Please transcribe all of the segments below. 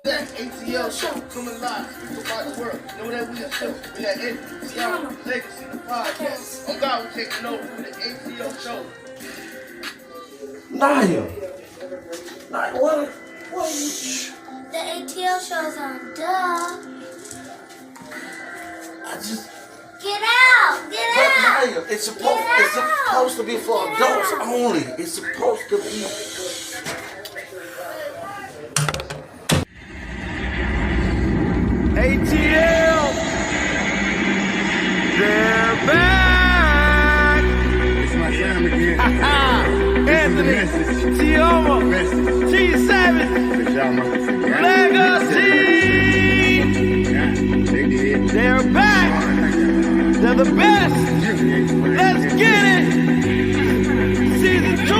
That ATL show coming live throughout the world. Know that we are still. We got ATL Legacy, the podcast. On God, we're taking over for the ATL show. Naya, what? The ATL show's on, duh. Get out! Get out! Naya, it's supposed to be for adults only. It's supposed to be. ATL, they're back. It's my time again. Anthony, Tioma, T Savage, Legacy. They did. They're back. They're the best. Let's get it. Season 2.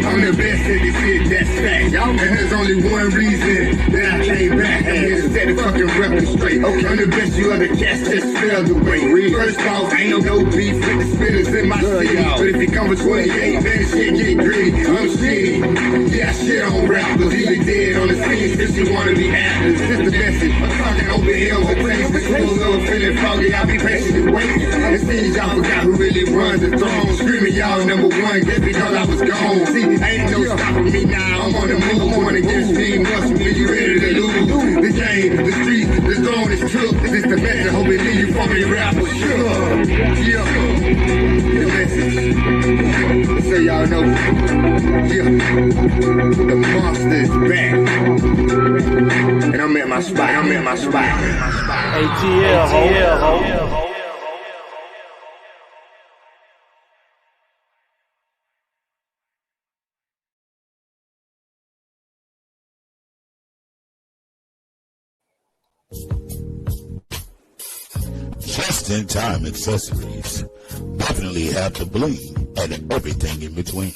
I'm the best in this shit, that's fact. And there's only one reason that I came back. I'm here to set the fucking record straight. Okay, I'm the best, you other cats just fell the way. First off, ain't no beef with the spitters in my city. But if you come for 28, then shit get gritty. I'm shitty. Yeah, I shit on rappers, even dead on the scene. Since you wanna be actors, this the message. I'm talking over hills and places. The school little feeling foggy, I'll be patiently waiting. It seems y'all forgot who really runs the throne. Screaming y'all number one, just because I was gone. See, ain't no stopping me now. I'm on the move. Going against team Russell when you ready to lose. The game, the streets, the zone is took. This is the message. Hope it leave you from your rapper. Sure. Yeah. The message. So y'all know. Yeah. The monster is back. And I'm at my spot. ATL, ho. Just-in-time accessories definitely have the bling and everything in between.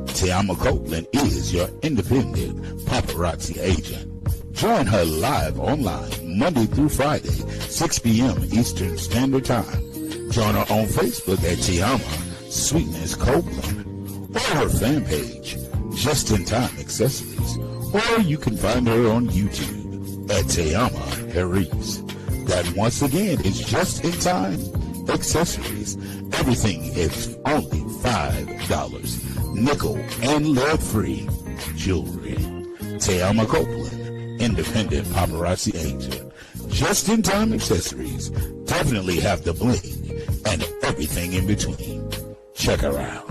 Tiama Copeland is your independent paparazzi agent. Join her live online Monday through Friday, 6 p.m. Eastern Standard Time. Join her on Facebook at Tiama Sweetness Copeland or her fan page, Just-in-Time Accessories, or you can find her on YouTube at Tiama Harris. That once again is Just-in-Time Accessories. Everything is only $5. Nickel and lead-free jewelry. Tiama Copeland, independent paparazzi agent. Just-in-Time Accessories definitely have the bling and everything in between. Check her out.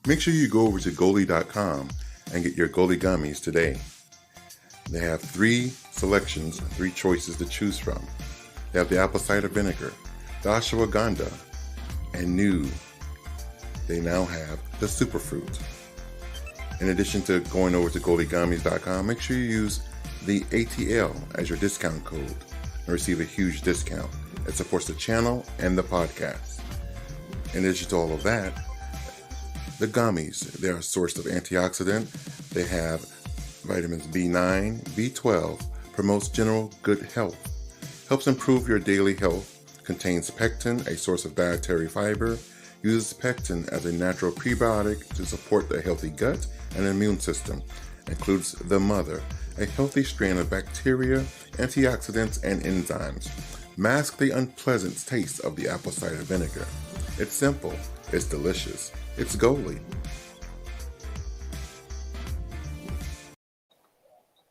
Make sure you go over to Goli.com and get your Goli gummies today. They have 3 selections, 3 choices to choose from. They have the apple cider vinegar, the ashwagandha, and new, they now have the superfruit. In addition to going over to GoliGummies.com, make sure you use the ATL as your discount code and receive a huge discount. It supports the channel and the podcast. In addition to all of that, the gummies, they're a source of antioxidant. They have vitamins B9, B12, promotes general good health, helps improve your daily health, contains pectin, a source of dietary fiber, uses pectin as a natural prebiotic to support the healthy gut and immune system, includes the mother, a healthy strain of bacteria, antioxidants, and enzymes. Mask the unpleasant taste of the apple cider vinegar. It's simple, it's delicious, it's Goli.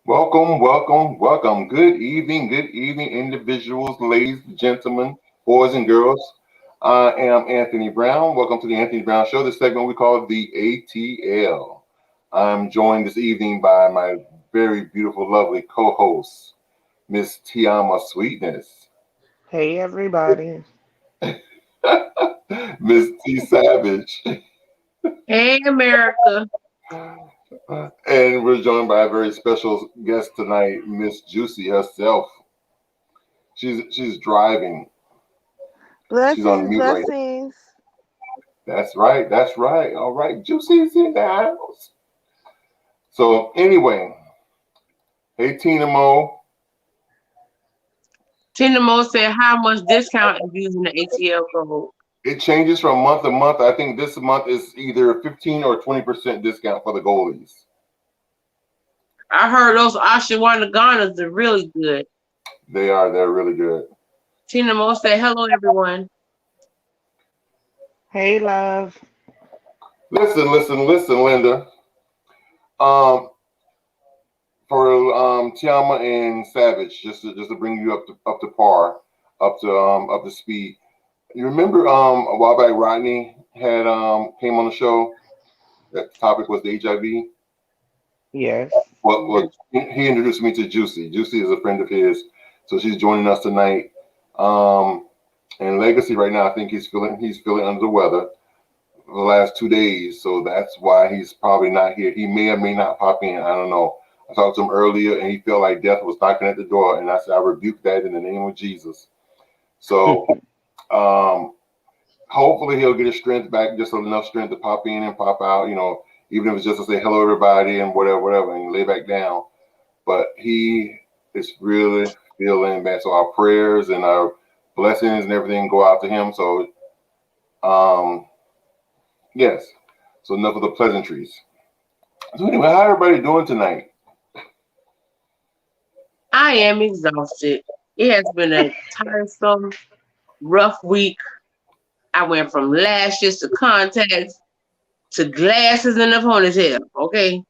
Welcome. Good evening, individuals, ladies, gentlemen, boys and girls. I am Anthony Brown. Welcome to the Anthony Brown Show, the segment we call the ATL. I'm joined this evening by my very beautiful, lovely co-host, Miss Tiama Sweetness. Hey, everybody. Miss T Savage. Hey, America. And we're joined by a very special guest tonight, Miss Juicy herself. She's driving. She's on mute right now. That's right. All right, Juicy's in the house. So anyway, hey Tina Mo. Tina Mo said, how much discount is using the ATL code? It changes from month to month. I think this month is either 15 or 20% discount for the goalies. I heard those ashwagandhas are really good. They are. They're really good. Tina Mo said, hello, everyone. Hey, love. Listen, Linda. For Tiama and Savage, just to bring you up to par, up to speed. You remember a while back Rodney had came on the show. That topic was the HIV. Yes. Well, he introduced me to Juicy. Juicy is a friend of his, so she's joining us tonight. And Legacy right now, I think he's feeling under the weather the last 2 days, so that's why he's probably not here. He may or may not pop in. I don't know. I talked to him earlier, and he felt like death was knocking at the door, and I said, I rebuke that in the name of Jesus. So, hopefully he'll get his strength back, just enough strength to pop in and pop out. You know, even if it's just to say hello, everybody, and whatever, and lay back down. But he is really feeling bad. So our prayers and our blessings and everything go out to him. So, yes. So enough of the pleasantries. So anyway, how everybody doing tonight? I am exhausted. It has been a tiresome, rough week. I went from lashes to contacts to glasses in the ponytail. Okay.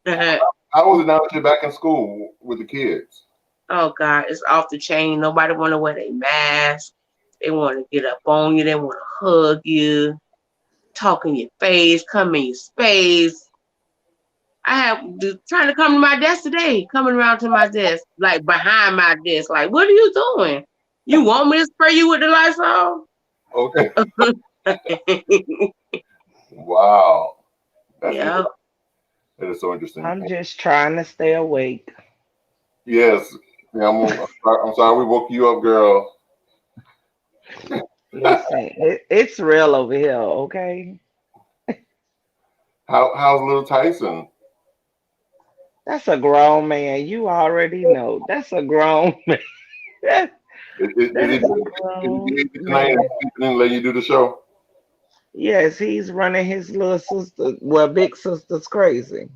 How was it now that you're back in school with the kids? Oh God, it's off the chain. Nobody want to wear their mask. They want to get up on you. They want to hug you, talk in your face, come in your space. I have trying to come to my desk today, coming around to my desk, like behind my desk. Like, what are you doing? You want me to spray you with the Lysol? Okay. Wow. Yeah. That is so interesting. I'm just trying to stay awake. Yes. Yeah, I'm sorry we woke you up, girl. Listen, it's real over here, okay? How's little Tyson? That's a grown man. You already know. That's a grown man. Did he tonight and let you do the show? Yes, he's running his little sister, well, big sister's crazy.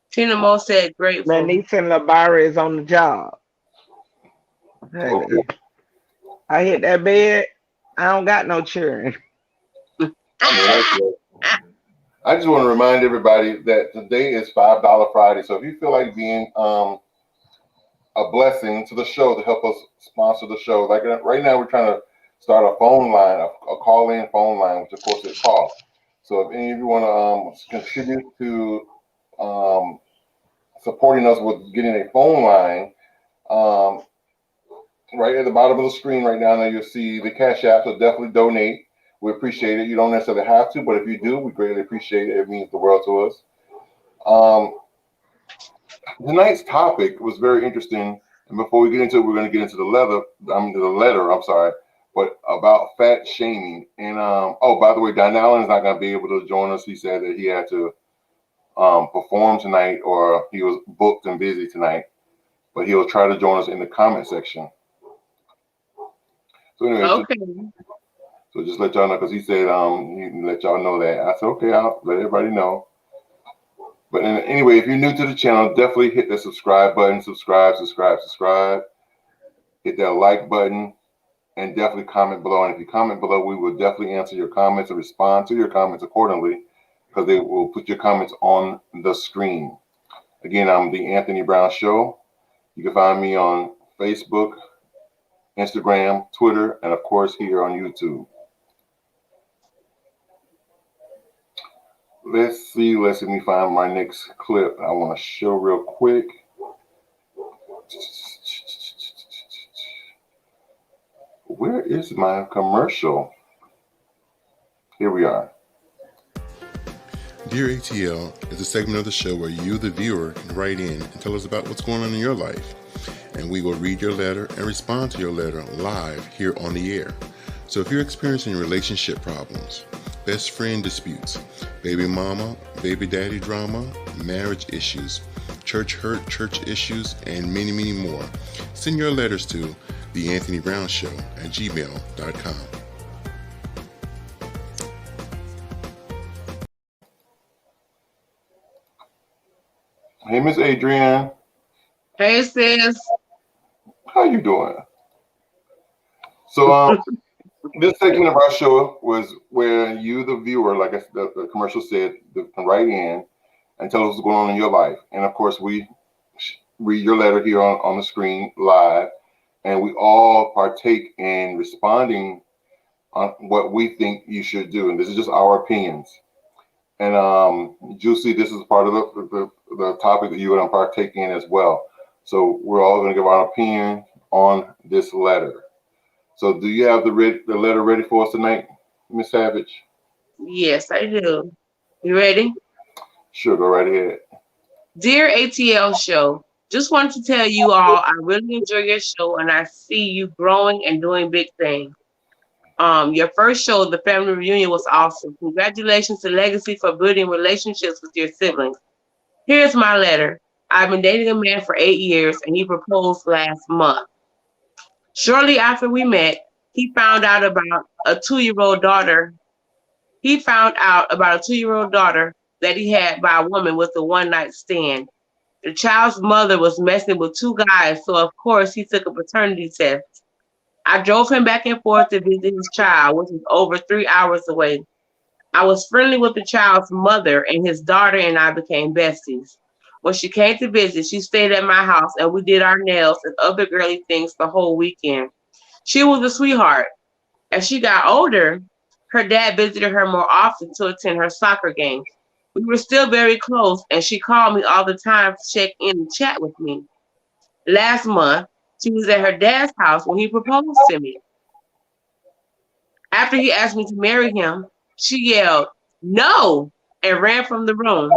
Tina Mo said grateful. My niece and Labara is on the job. Honey, Okay. I hit that bed. I don't got no children. I just want to remind everybody that today is $5 Friday. So if you feel like being a blessing to the show to help us sponsor the show, like right now we're trying to start a phone line, a call-in phone line, which of course it costs. So if any of you want to contribute to supporting us with getting a phone line, right at the bottom of the screen right now, you'll see the Cash App. So definitely donate. We appreciate it. You don't necessarily have to, but if you do, we greatly appreciate it. It means the world to us. Tonight's topic was very interesting. And before we get into it, we're going to get into the letter. But about fat shaming. And by the way, Don Allen is not going to be able to join us. He said that he had to perform tonight, or he was booked and busy tonight. But he'll try to join us in the comment section. So anyway, okay. So just let y'all know, because he said he can let y'all know that. I said, okay, I'll let everybody know. But anyway, if you're new to the channel, definitely hit the subscribe button. Subscribe. Hit that like button, and definitely comment below. And if you comment below, we will definitely answer your comments and respond to your comments accordingly, because they will put your comments on the screen. Again, I'm the Anthony Brown Show. You can find me on Facebook, Instagram, Twitter, and of course here on YouTube. Let's see. Let me find my next clip I want to show real quick. Where is my commercial? Here we are. Dear ATL is a segment of the show where you, the viewer, can write in and tell us about what's going on in your life. And we will read your letter and respond to your letter live here on the air. So if you're experiencing relationship problems, best friend disputes, baby mama, baby daddy drama, marriage issues, church hurt, church issues, and many, many more, send your letters to theanthonybrown@gmail.com. Hey, Miss Adrienne. Hey, sis. How you doing? So, this segment of our show was where you, the viewer, like the commercial said, can write in and tell us what's going on in your life. And of course, we read your letter here on the screen live, and we all partake in responding on what we think you should do. And this is just our opinions. And Juicy, this is part of the topic that you're going to partake in as well. So we're all going to give our opinion on this letter. So do you have the letter ready for us tonight, Miss Savage? Yes, I do. You ready? Sure, go right ahead. Dear ATL Show, just wanted to tell you all I really enjoy your show and I see you growing and doing big things. Your first show, the family reunion, was awesome. Congratulations to Legacy for building relationships with your siblings. Here's my letter. I've been dating a man for 8 years and he proposed last month. Shortly after we met, he found out about a 2-year-old daughter. He found out about a 2-year-old daughter that he had by a woman with a one-night stand. The child's mother was messing with 2 guys, so of course he took a paternity test. I drove him back and forth to visit his child, which was over 3 hours away. I was friendly with the child's mother, and his daughter and I became besties. When she came to visit, she stayed at my house, and we did our nails and other girly things the whole weekend. She was a sweetheart. As she got older, her dad visited her more often to attend her soccer games. We were still very close, and she called me all the time to check in and chat with me. Last month, she was at her dad's house when he proposed to me. After he asked me to marry him, she yelled, "No," and ran from the room.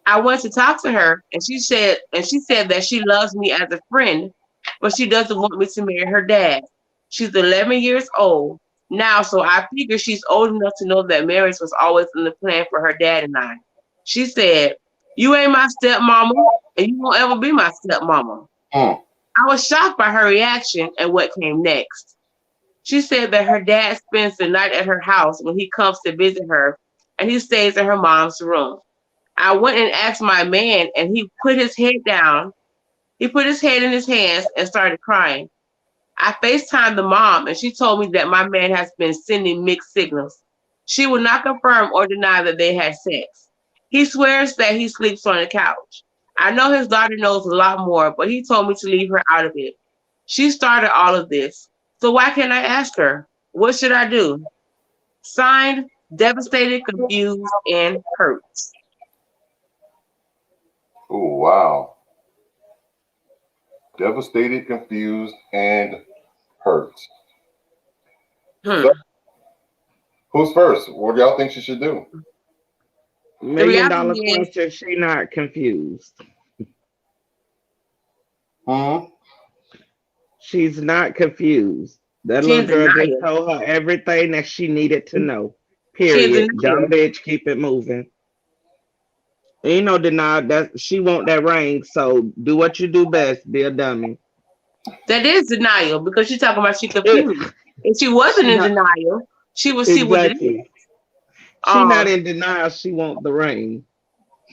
I went to talk to her, and she said that she loves me as a friend, but she doesn't want me to marry her dad. She's 11 years old now, so I figure she's old enough to know that marriage was always in the plan for her dad and I. She said, "You ain't my stepmama, and you won't ever be my stepmama." I was shocked by her reaction and what came next. She said that her dad spends the night at her house when he comes to visit her, and he stays in her mom's room. I went and asked my man, and he put his head down. He put his head in his hands and started crying. I FaceTimed the mom, and she told me that my man has been sending mixed signals. She would not confirm or deny that they had sex. He swears that he sleeps on the couch. I know his daughter knows a lot more, but he told me to leave her out of it. She started all of this. So why can't I ask her? What should I do? Signed, devastated, confused, and hurt. Oh, wow. Devastated, confused, and hurt. So, who's first? What do y'all think she should do? $1 million question, she not confused. She's not confused. That little girl just told her everything that she needed to know. Period. Dumb bitch, keep it moving. Ain't no deny that she want that ring, so do what you do best, be a dummy. That is denial because she's talking about she confused. If she wasn't in denial, she would see what it is. She not in denial, she want the ring.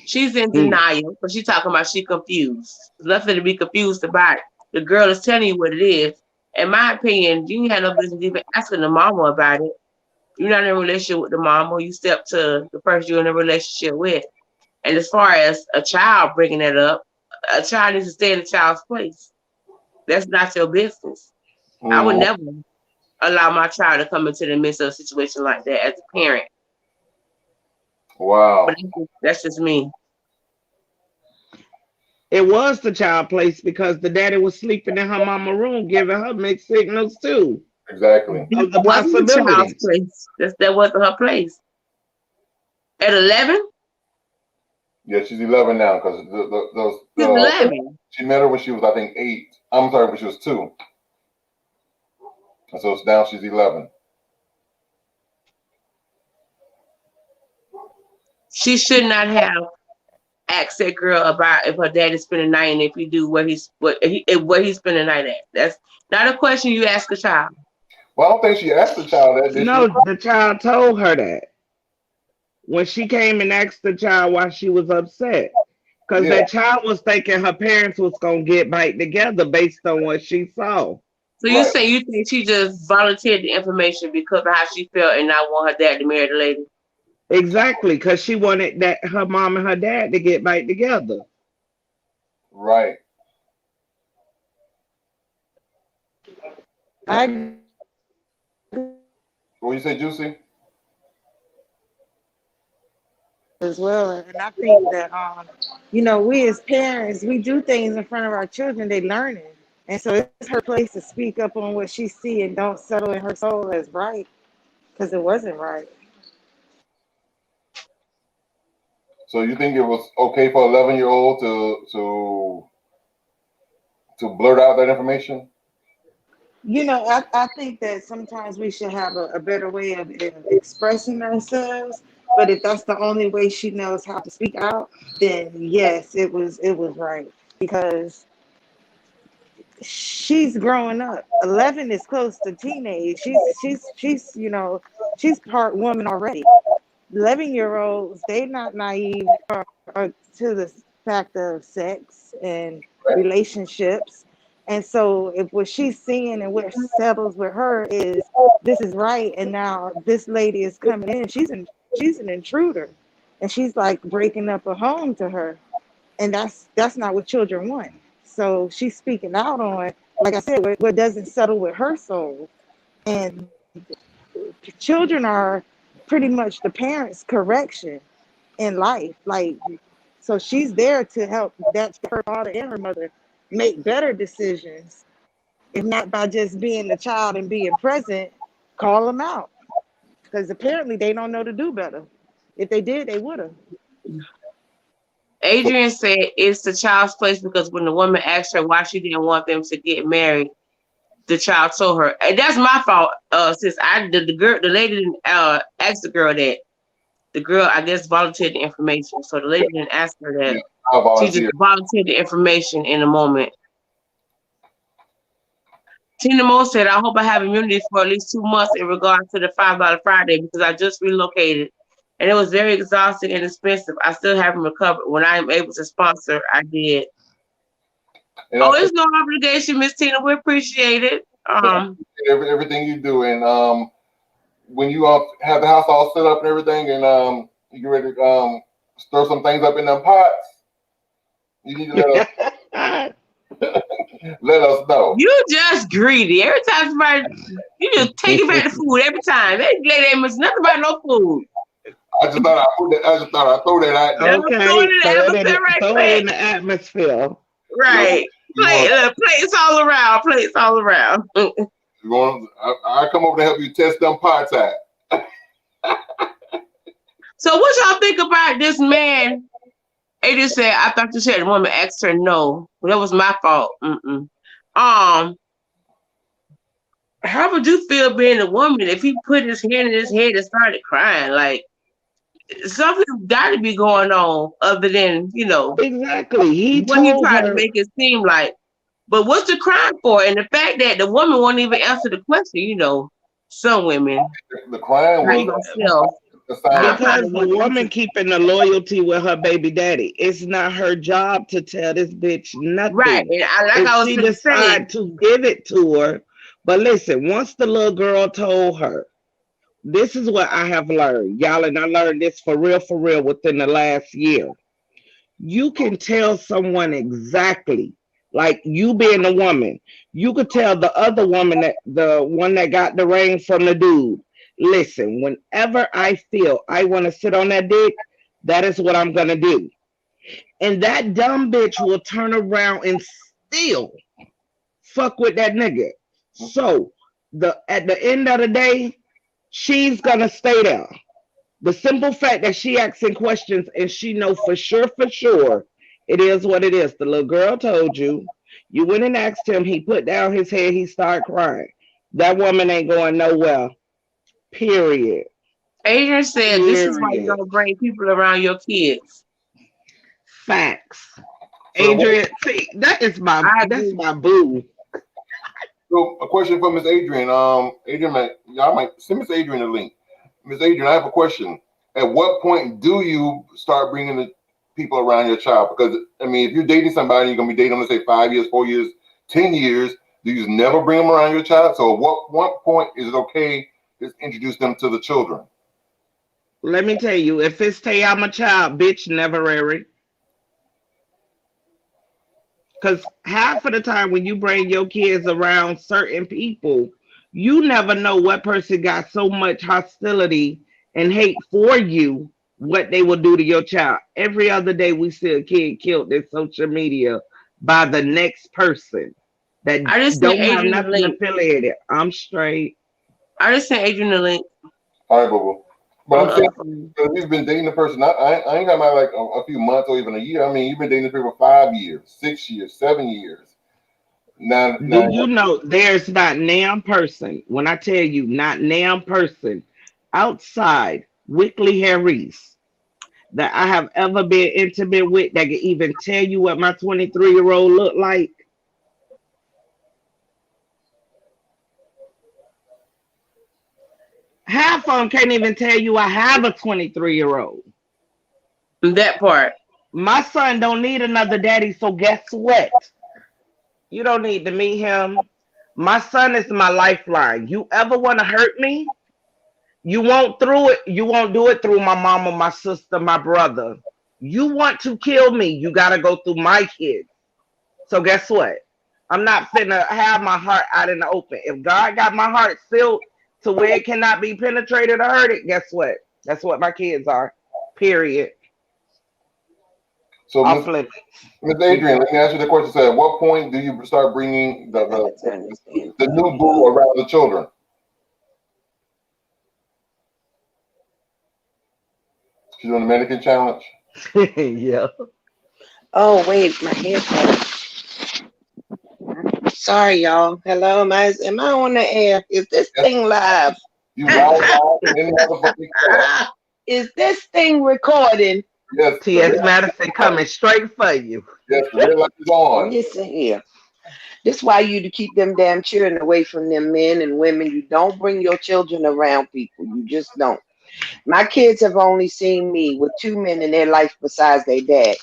She's in denial because she's talking about she confused. There's nothing to be confused about. The girl is telling you what it is. In my opinion, you had no business even asking the mama about it. You're not in a relationship with the mama. You step to the person you're in a relationship with. And as far as a child bringing that up, a child needs to stay in the child's place. That's not your business. I would never allow my child to come into the midst of a situation like that as a parent. Wow. But that's just me. It was the child place because the daddy was sleeping in her mama room, giving her mixed signals too. Exactly. Of the possibility. That wasn't her place. At 11? Yeah, she's 11 now because she's 11. She met her when she was, I think, 8. I'm sorry, when she was 2. And so now she's 11. She should not have asked that girl about if her dad is spending the night and if you do where he's spending the night at. That's not a question you ask a child. Well, I don't think she asked the child that. No, the child told her that. When she came and asked the child why she was upset, Because that child was thinking her parents was gonna get back together based on what she saw. So you say you think she just volunteered the information because of how she felt and not want her dad to marry the lady? Exactly, because she wanted that her mom and her dad to get back together. Right. What you say, Juicy? As well, and I think that we as parents, we do things in front of our children. They learn it, and so it's her place to speak up on what she see and don't settle in her soul as right, because it wasn't right. So you think it was okay for an 11-year-old to blurt out that information? I think that sometimes we should have a better way of expressing ourselves. But if that's the only way she knows how to speak out, then yes, it was right, because she's growing up. 11 is close to teenage. She's part woman already. 11-year-olds, they're not naive to the fact of sex and relationships. And so if what she's seeing and what settles with her is this is right, and now this lady is coming in, she's an intruder, and she's like breaking up a home to her, and that's not what children want. So she's speaking out on, like I said, what doesn't settle with her soul. And children are pretty much the parents' correction in life. Like, so she's there to help her father and her mother make better decisions, if not by just being the child and being present. Call them out, because apparently they don't know to do better. If they did, they would have. Adrian said it's the child's place because when the woman asked her why she didn't want them to get married, the child told her. And that's my fault, sis. The lady didn't ask the girl that. The girl, I guess, volunteered the information. So the lady didn't ask her that. She just volunteered the information in a moment. Tina Moore said, I hope I have immunity for at least 2 months in regards to the $5 Friday, because I just relocated and it was very exhausting and expensive. I still haven't recovered. When I am able to sponsor, I did. It's no obligation, Miss Tina. We appreciate it. Everything you do. And when you have the house all set up and everything, and you get ready to stir some things up in them pots, you need to let us know. You just greedy. Every time somebody, you just take it back to food every time. That lady ain't miss nothing about no food. I just thought I throw that out there. Okay, throw it in the atmosphere. Right. Plates all around. Plates all around. I come over to help you test them pots out. So what y'all think about this man? Adrian said, I thought you said the woman asked her no. Well, that was my fault. How would you feel being a woman if he put his hand in his head and started crying? Like, something got to be going on other than, exactly. What he tried to make it seem like. But what's the crime for? And the fact that the woman won't even answer the question, some women. The crime was because the woman keeping the loyalty with her baby daddy. It's not her job to tell this bitch nothing. Right. And I she decide to give it to her. But listen, once the little girl told her, this is what I have learned, y'all, and I learned this for real within the last year. You can tell someone exactly, like you being the woman, you could tell the other woman, that the one that got the ring from the dude, listen, whenever I feel I want to sit on that dick, that is what I'm going to do. And that dumb bitch will turn around and still fuck with that nigga. So at the end of the day, she's going to stay there. The simple fact that she asking questions and she know for sure, it is what it is. The little girl told you. You went and asked him. He put down his head. He started crying. That woman ain't going nowhere. Period. Adrian said, this is why you're going to bring people around your kids. Facts. Adrian, see, that's my boo. So a question for Miss Adrian. Y'all might send Miss Adrian a link. Miss Adrian, I have a question. At what point do you start bringing people around your child? Because I mean, if you're dating somebody, you're gonna be dating them, let's say 5 years, 4 years, 10 years. Do you just never bring them around your child? So at what point is it okay to introduce them to the children? Let me tell you, if it's Tayama child, bitch, never marry. Because half of the time when you bring your kids around certain people, you never know what person got so much hostility and hate for you, what they will do to your child. Every other day we see a kid killed in social media by the next person that I just don't sent have Adrian the nothing link. affiliated. I'm straight. I just sent Adrian the link. All right, boo. But I'm saying, you've been dating the person. I ain't talking about like a few months or even a year. I mean, you've been dating this people for 5 years, 6 years, 7 years. Now, Do you know there's not damn person, when I tell you not damn person outside Wickley Harris that I have ever been intimate with that can even tell you what my 23-year-old look like? Half of them can't even tell you I have a 23-year-old. That part. My son don't need another daddy, so guess what? You don't need to meet him. My son is my lifeline. You ever want to hurt me? You won't do it through my mama, my sister, my brother. You want to kill me, you gotta go through my kids. So guess what? I'm not finna have my heart out in the open. If God got my heart sealed to where it cannot be penetrated or hurt it, guess what? That's what my kids are. Period. So, Miss Adrian, let me ask you the question. So at what point do you start bringing the new boo around the children? She's doing the mannequin challenge? Yeah. Oh, wait, my headphones. Sorry, y'all. Hello, am I on the air? Is this thing live? You live Is this thing recording? Yes. T.S. Madison coming straight for you. Yes, the red light is on. Listen here. This is why you to keep them damn children away from them men and women. You don't bring your children around people. You just don't. My kids have only seen me with 2 men in their life besides their dad.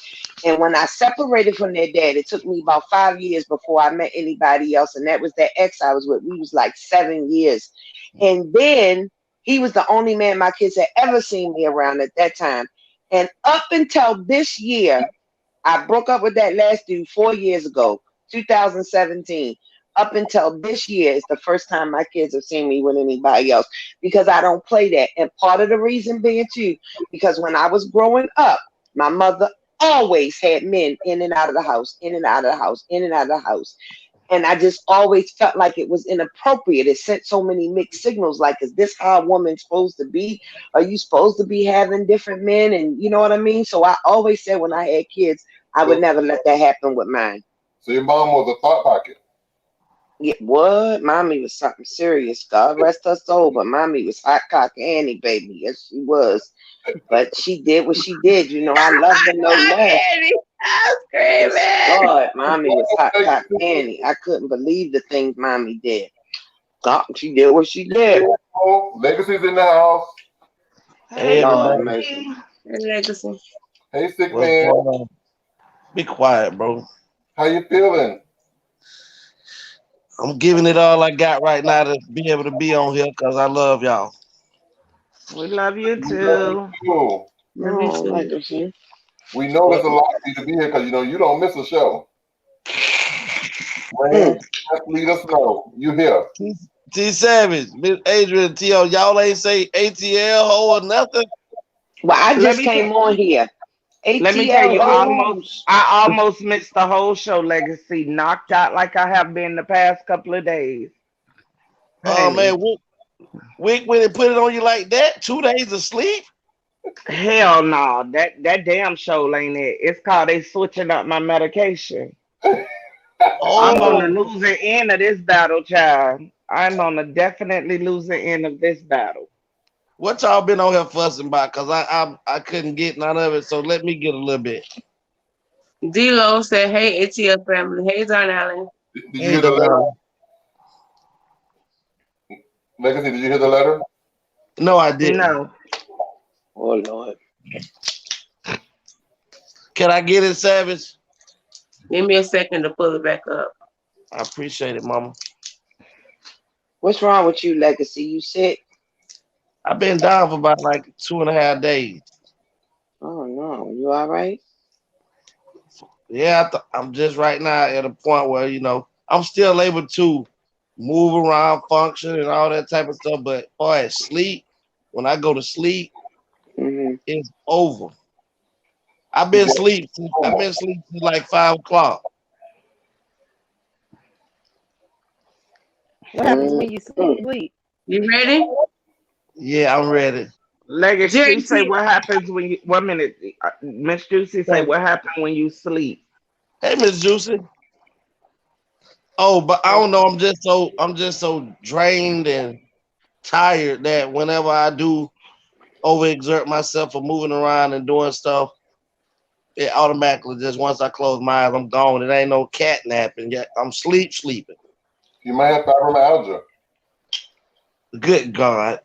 And when I separated from their dad, it took me about 5 years before I met anybody else. And that was that ex I was with. We was like 7 years. And then he was the only man my kids had ever seen me around at that time. And up until this year, I broke up with that last dude 4 years ago, 2017. Up until this year is the first time my kids have seen me with anybody else because I don't play that. And part of the reason being too, because when I was growing up, my mother always had men in and out of the house, in and out of the house, in and out of the house. And I just always felt like it was inappropriate. It sent so many mixed signals. Like, is this how a woman's supposed to be? Are you supposed to be having different men? And you know what I mean? So I always said when I had kids, I would never let that happen with mine. So your mom was a thought pocket. Yeah, what? Mommy was something serious. God rest her soul. But mommy was hot cock Annie, baby. Yes, she was. But she did what she did. You know, I love her no less. I'm screaming. God, mommy was hot cock Annie. I couldn't believe the things mommy did. God, she did what she did. Legacy's in the house. Hey, Lord, everybody. Legacy. Hey, sick What's man. going on? Be quiet, bro. How you feeling? I'm giving it all I got right now to be able to be on here because I love y'all. We love you too. Legacy. We know there's a lot of you to be here because you know you don't miss a show. Rain, just let us know you here. T Savage, Miss Adrian, T.O., y'all ain't say ATL ho or nothing. Well, I just came on here. Let me tell you, I almost missed the whole show. Legacy knocked out like I have been the past couple of days. Oh man, Wick when it put it on you like that, 2 days of sleep. Hell no, that damn show ain't it. It's called they switching up my medication. I'm on the losing end of this battle, child. I'm on the definitely losing end of this battle. What y'all been on here fussing about? Cause I couldn't get none of it, so let me get a little bit. D-Lo said, hey, ATL family. Hey, Don Allen. Did you hear the letter? Legacy, did you hear the letter? No, I didn't. No. Oh, Lord. Can I get it, Savage? Give me a second to pull it back up. I appreciate it, Mama. What's wrong with you, Legacy? You sick? I've been down for about like 2.5 days. Oh no, you all right? Yeah, I'm just right now at a point where I'm still able to move around, function, and all that type of stuff. But as far as sleep, when I go to sleep, it's over. I've been asleep since like 5 o'clock. What happens when you sleep? You ready? Yeah, I'm ready. Legacy, you say what happens when you 1 minute. Miss Juicy say what happens when you sleep. Hey, Miss Juicy. Oh, but I don't know. I'm just so drained and tired that whenever I do overexert myself for moving around and doing stuff, it automatically just once I close my eyes, I'm gone. It ain't no cat napping yet. I'm sleeping. You might have fibromyalgia. Good God.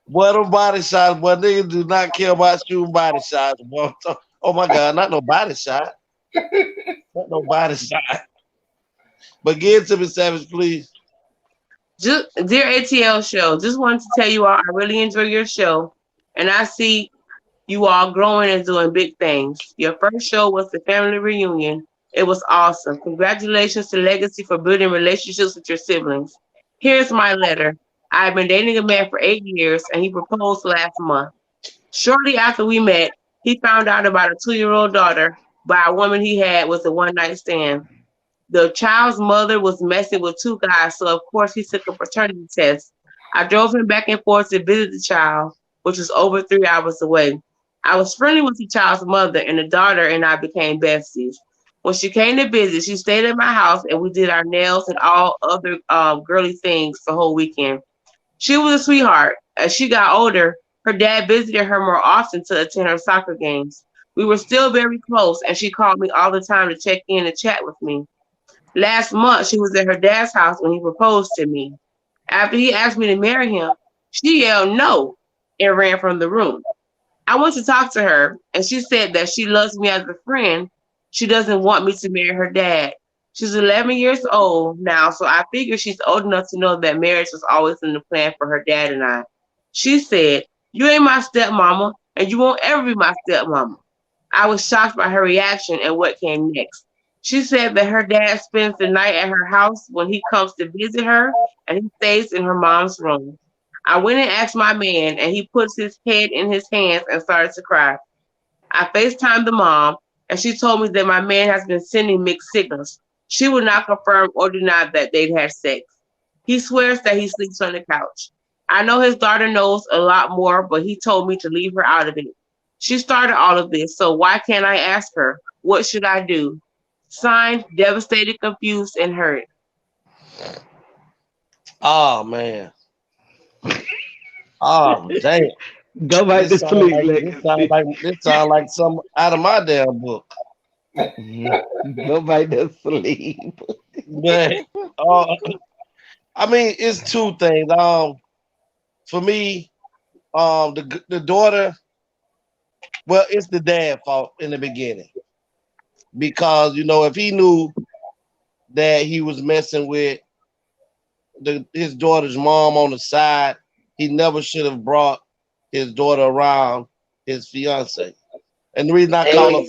What a body shots, boy. Niggas do not care about shooting body shots, boy. Oh my God, not no body shot. Not no body shot. But get it to me, Savage, please. Dear ATL show, just wanted to tell you all I really enjoy your show, and I see you all growing and doing big things. Your first show was the family reunion. It was awesome. Congratulations to Legacy for building relationships with your siblings. Here's my letter. I've been dating a man for 8 years, and he proposed last month. Shortly after we met, he found out about a 2-year-old daughter by a woman he had with a one-night stand. The child's mother was messing with 2 guys, so of course he took a paternity test. I drove him back and forth to visit the child, which was over 3 hours away. I was friendly with the child's mother, and the daughter and I became besties. When she came to visit, she stayed at my house, and we did our nails and all other girly things the whole weekend. She was a sweetheart. As she got older, her dad visited her more often to attend her soccer games. We were still very close, and she called me all the time to check in and chat with me. Last month, she was at her dad's house when he proposed to me. After he asked me to marry him, she yelled no and ran from the room. I went to talk to her, and she said that she loves me as a friend. She doesn't want me to marry her dad. She's 11 years old now, so I figure she's old enough to know that marriage was always in the plan for her dad and I. She said, "You ain't my stepmama, and you won't ever be my stepmama." I was shocked by her reaction and what came next. She said that her dad spends the night at her house when he comes to visit her, and he stays in her mom's room. I went and asked my man, and he puts his head in his hands and started to cry. I FaceTimed the mom, and she told me that my man has been sending mixed signals. She would not confirm or deny that they'd had sex. He swears that he sleeps on the couch. I know his daughter knows a lot more, but he told me to leave her out of it. She started all of this, so why can't I ask her? What should I do? Signed, devastated, confused, and hurt. Oh, man. Oh, damn. Go back to sleep. This sound like some out of my damn book. Go back to sleep. Man, I mean, it's 2 things. For me, the daughter, well, it's the dad's fault in the beginning. Because, if he knew that he was messing with his daughter's mom on the side, he never should have brought his daughter around his fiance. And the reason I call her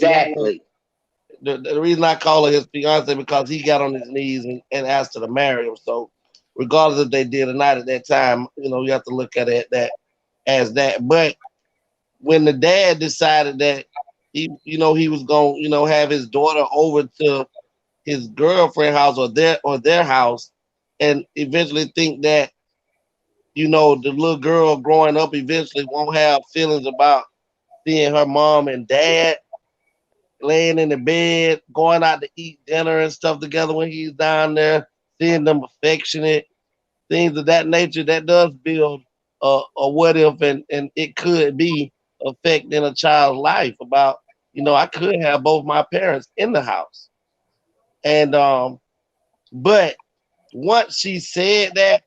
the reason I call her his fiance because he got on his knees and asked her to marry him. So regardless if they did or not at that time, you have to look at it as that. But when the dad decided that he was going to have his daughter over to his girlfriend's house or their house, and eventually think that the little girl growing up eventually won't have feelings about seeing her mom and dad laying in the bed, going out to eat dinner and stuff together when he's down there, seeing them affectionate, things of that nature, that does build a what if and it could be affecting a child's life about, I could have both my parents in the house. And but once she said that,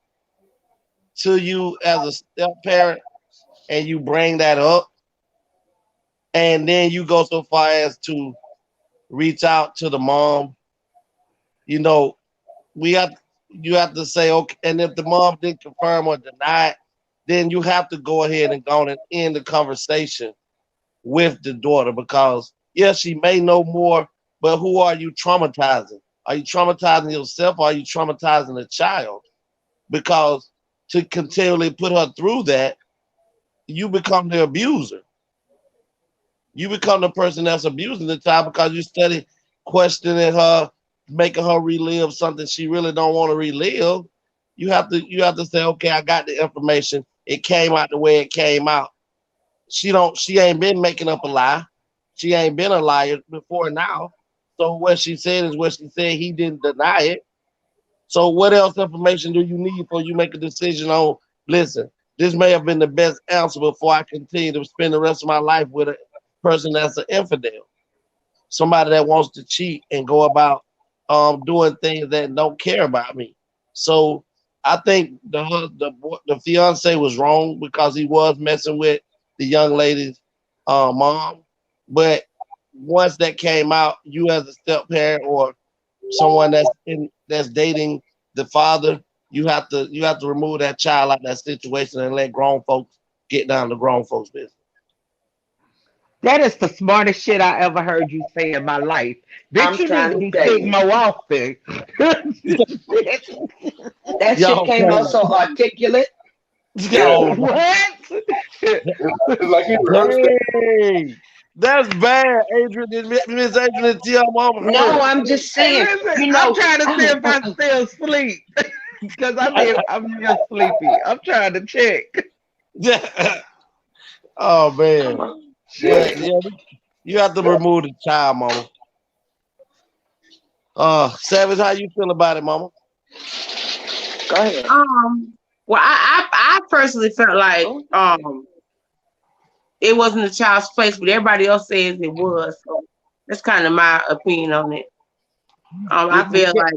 to you as a step parent and you bring that up, and then you go so far as to reach out to the mom, you know, you have to say, okay, and if the mom didn't confirm or deny it, then you have to go ahead and go and end the conversation with the daughter, because yes, she may know more, but who are you traumatizing? Are you traumatizing yourself, or are you traumatizing the child? Because to continually put her through that, you become the abuser. You become the person that's abusing the child because you study questioning her, making her relive something she really don't want to relive. You have to say, okay, I got the information. It came out the way it came out. She ain't been making up a lie. She ain't been a liar before now. So what she said is what she said. He didn't deny it. So what else information do you need before you make a decision on, listen, this may have been the best answer before I continue to spend the rest of my life with a person that's an infidel, somebody that wants to cheat and go about doing things that don't care about me. So I think the fiance was wrong because he was messing with the young lady's mom. But once that came out, you as a step parent or someone that's dating the father, you have to remove that child out of that situation and let grown folks get down to grown folks' business. That is the smartest shit I ever heard you say in my life. Bitch, you need to be sick more often. That shit came out so articulate. Yo, what? Hey, that's bad, Adrian. Miss Adrian, tell mama. No, I'm just saying. Listen, you know, I'm trying to see if I still sleep because I'm real sleepy. I'm trying to check. Yeah. Oh man. Yeah, you have to remove the child, mama. Savage, how you feel about it, mama? Go ahead. Well, I personally felt like it wasn't the child's place, but everybody else says it was. So that's kind of my opinion on it. I feel like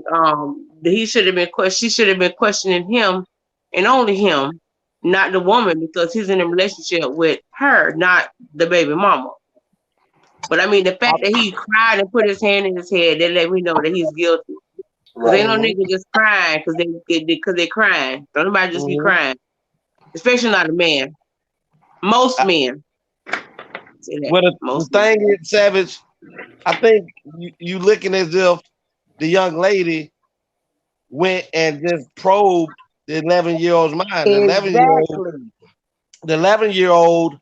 she should have been questioning him and only him, not the woman, because he's in a relationship with her, not the baby mama. But I mean, the fact that he cried and put his hand in his head, that let me know that he's guilty. Because ain't no nigga just crying because they crying. Don't nobody just be crying, especially not a man. Most men. Well, the thing is, Savage, I think you looking as if the young lady went and just probed the 11-year-old's mind. The 11-year-old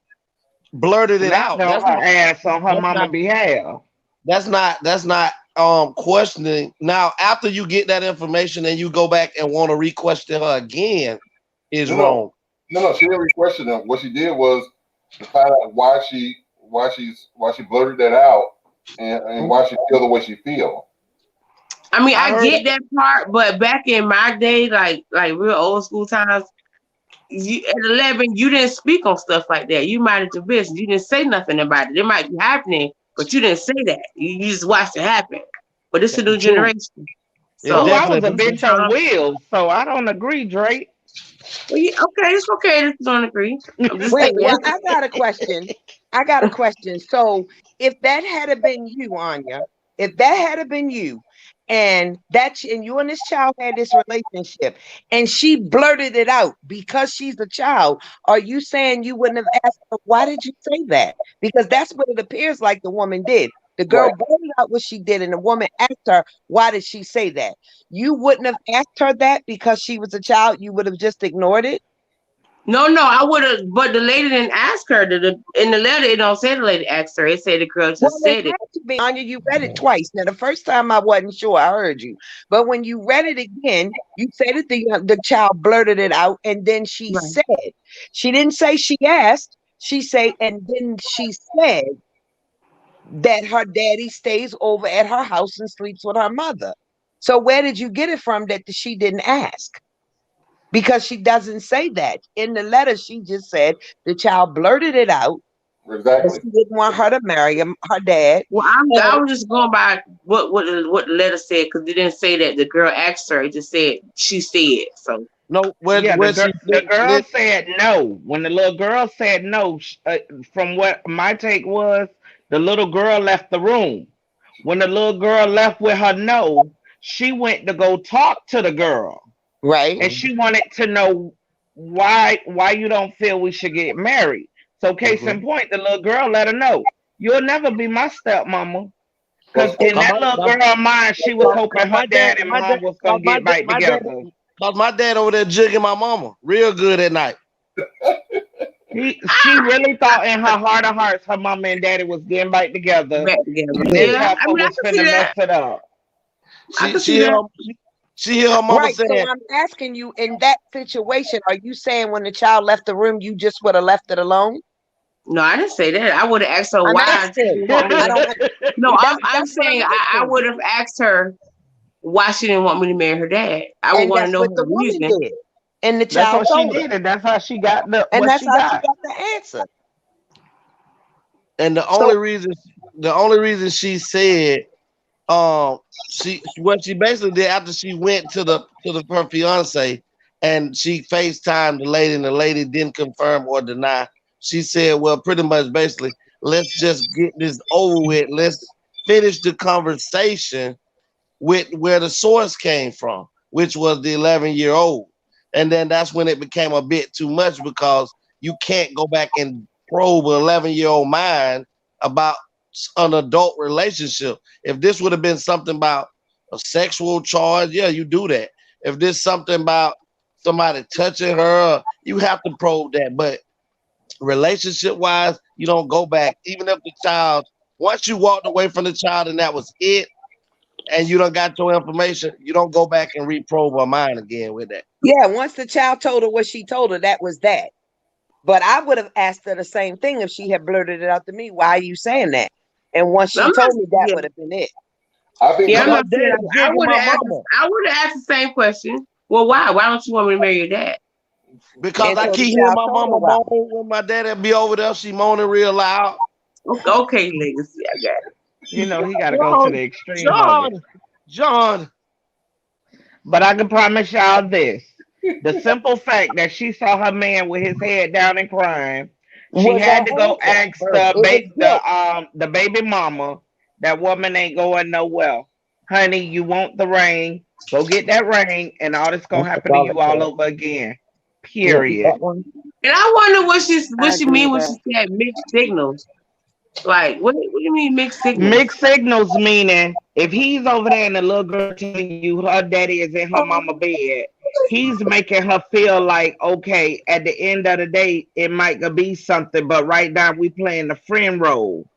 blurted it out. That's her ass on her mama behalf. That's not questioning. Now, after you get that information and you go back and want to re-question her again, is wrong. No, she didn't re-question her. What she did was to find out why she blurted that out and why she feel the way she feel. I mean, I get that part, but back in my day, like real old school times, at 11, you didn't speak on stuff like that. You minded your business. You didn't say nothing about it. It might be happening, but you didn't say that. You just watched it happen. But it's a new generation. So I was a bitch on wheels, so I don't agree, Drake. Well, okay, it's okay if you don't agree. Wait, well, I got a question. So if that had been you, Anya, if that had been you, and you and this child had this relationship, and she blurted it out because she's a child, are you saying you wouldn't have asked her, why did you say that? Because that's what it appears like the woman did. The girl blurted out what she did, and the woman asked her, why did she say that? You wouldn't have asked her that because she was a child. You would have just ignored it. No, I would have, but the lady didn't ask her. In the letter, it don't say the lady asked her. It said the girl just said it. Anya, you read it twice. Now, the first time I wasn't sure I heard you, but when you read it again, you said that the child blurted it out, and then she said, she didn't say she asked. She said, and then she said that her daddy stays over at her house and sleeps with her mother. So where did you get it from that she didn't ask? Because she doesn't say that. In the letter, she just said the child blurted it out. Exactly. She didn't want her to marry him, her dad. Well, I was just going by what the letter said, because it didn't say that the girl asked her. It just said she said. So No, the girl said no. When the little girl said no, from what my take was, the little girl left the room. When the little girl left with her no, she went to go talk to the girl. Right. And she wanted to know why you don't feel we should get married. So case in point, the little girl let her know, you'll never be my stepmama. Because in that little girl's mind, she was hoping her dad and mom was going to get back together. Cause my dad over there jigging my mama real good at night. She really thought in her heart of hearts her mama and daddy was getting back together. Yeah, I mean, I can see that. Mess it up. She hear her mama saying. So I'm asking you, in that situation, are you saying when the child left the room, you just would have left it alone? No, I didn't say that. I would have asked her why. No, I'm saying I would have asked her why she didn't want me to marry her dad. I would want to know her reason. Did. And the child that's what she did, and that's how she got the. And that's how she got the answer. And the only reason she said, what she basically did after she went to her fiance, and she FaceTimed the lady, and the lady didn't confirm or deny. She said, well, pretty much basically, let's just get this over with. Let's finish the conversation with where the source came from, which was the 11-year-old. And then that's when it became a bit too much, because you can't go back and probe an 11-year-old mind about an adult relationship. If this would have been something about a sexual charge, yeah, you do that. If this something about somebody touching her, you have to probe that. But relationship-wise, you don't go back. Even if the child, once you walked away from the child and that was it, and you don't got your information, you don't go back and reprobe her mind again with that. Yeah, once the child told her what she told her, that was that. But I would have asked her the same thing if she had blurted it out to me. Why are you saying that? And once she told me, that would have been it. I would have asked the same question. Well, why? Why don't you want me to marry your dad? Because I keep hearing my mama moaning when my dad be over there. She moaning real loud. Okay, Legacy, I got it. You know, he got to go to the extreme. John. But I can promise y'all this. The simple fact that she saw her man with his head down and crying, she had to go ask the baby mama, that woman ain't going nowhere. Honey, you want the ring, go get that ring, and all this going to happen to you all over again. Period. And I wonder what she mean when she said mixed signals. Like, what do you mean mixed signals? Mixed signals meaning if he's over there and the little girl telling you her daddy is in her mama bed, he's making her feel like, okay, at the end of the day, it might be something, but right now we playing the friend role.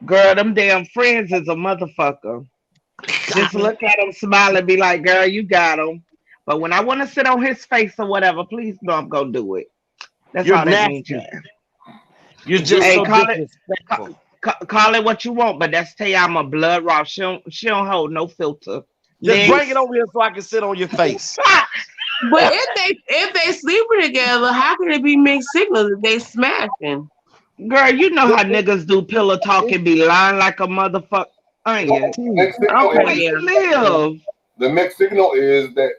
Girl, them damn friends is a motherfucker. Just look at him, smile, and be like, girl, you got him. But when I want to sit on his face or whatever, please know I'm going to do it. That's all that means. You're just call it what you want, but that's tell you I'm a blood raw. She don't hold no filter. Just bring it over here so I can sit on your face. But if they sleeping together, how can it be mixed signals if they smashing? Girl, you know how niggas do pillow talk and be lying like a motherfucker. The mixed signal is that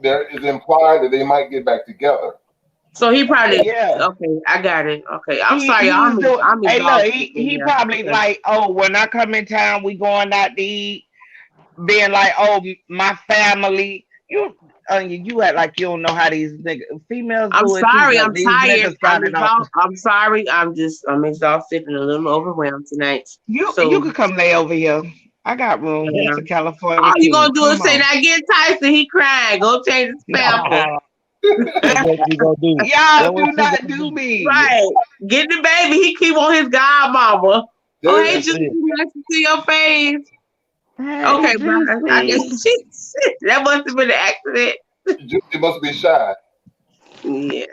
there is implied that they might get back together. So he probably okay. I got it. Okay, I'm sorry. He probably like, oh, when I come in town, we going out to eat. Being like, oh, my family. You act like you don't know how these niggas, females. I'm sorry. I'm tired. I'm sorry. I'm exhausted and a little overwhelmed tonight. You could come lay over here. I got room. It's a California. All you gonna do is say, "Now get Tyson. He crying. Go change his pamper." Y'all do not do me. Right. Get the baby. He keep on his godmama. Oh, hey, just nice to see your face. Okay, bro. I guess that must have been an accident. Juicy must be shy. Yeah.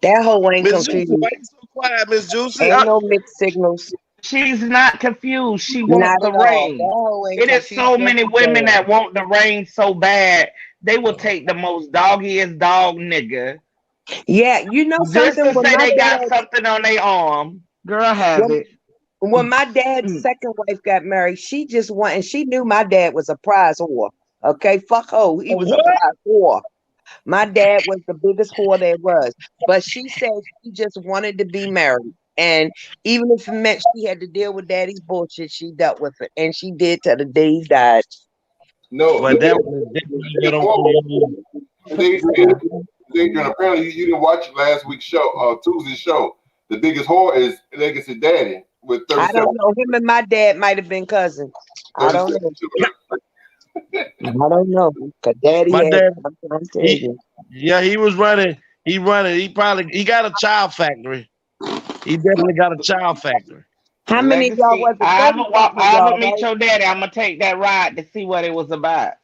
That whole ain't confused. Why you so quiet, Miss Juicy? Ain't no mixed signals. She's not confused. She wants the ring. It is so many women that want the ring so bad, they will take the most doggiest dog nigga. Yeah, you know just something. To say they got something on their arm. Girl, have it. When my dad's second wife got married, she just went and she knew my dad was a prize whore. Okay, fuck ho, he was a prize whore. My dad was the biggest whore there was, but she said she just wanted to be married. And even if it meant she had to deal with daddy's bullshit, she dealt with it. And she did till the day he died. No, but that was Adrian, apparently you didn't watch last week's show, Tuesday's show. The biggest whore is Legacy Daddy with 37. I don't know. Him and my dad might have been cousins. I don't know. I don't know. Cause daddy my had, dad. I'm trying to tell you. Yeah, he was running. He got a child factory. He definitely got a child factory. How many of y'all was it? I would meet your daddy. I'm gonna take that ride to see what it was about.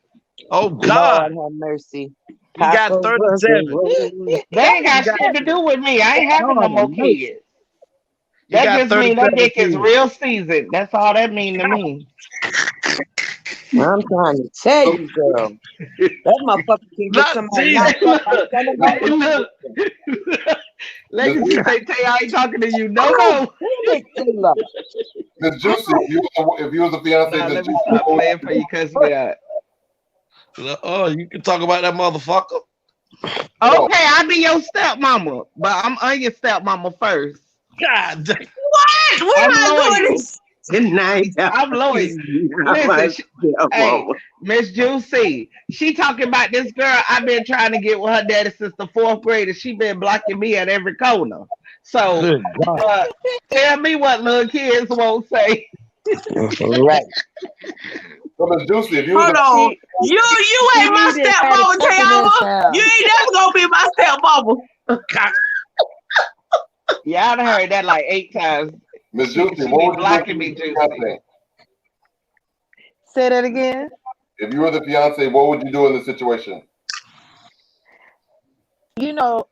Oh God, Lord have mercy. He got 37. They ain't got shit to do with me. I ain't having no more kids. That just means that dick is real seasoned. That's all that mean to me. I'm trying to tell you, girl. That motherfucker can get somebody knocked up. Legacy say, Tay, I ain't talking to you. No. Miss Juicy, if you was a fiance, Let me stop playing for you, cuz Oh, you can talk about that motherfucker. Okay, I'll be your stepmama, but I'm your stepmama first. God damn. What? What am I doing this tonight? I'm Lois. Listen, hey, Miss Juicy, she talking about this girl I've been trying to get with her daddy since the 4th grade, and she been blocking me at every corner. So, tell me what little kids won't say. Right. So Miss Juicy, if you Hold on. You ain't my stepmama, Tayama. You ain't never gonna be my stepmama. Yeah, I done heard that like 8 times. Miss Juicy, She what be would blocking you me, do? Juicy. Say that again. If you were the fiance, what would you do in this situation? You know,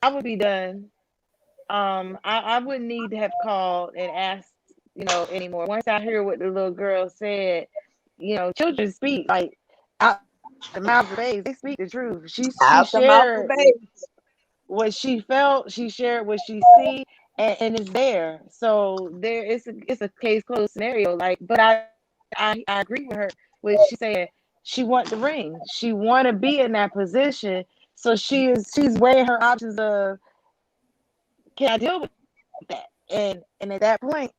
I would be done. I wouldn't need to have called and asked, anymore. Once I hear what the little girl said, children speak like out the mouths of babes. They speak the truth. She shared what she felt. She shared what she see, and it's there. So it's a case closed scenario. Like, but I agree with her when she said she want the ring. She want to be in that position. So she's weighing her options of, can I deal with that? And at that point,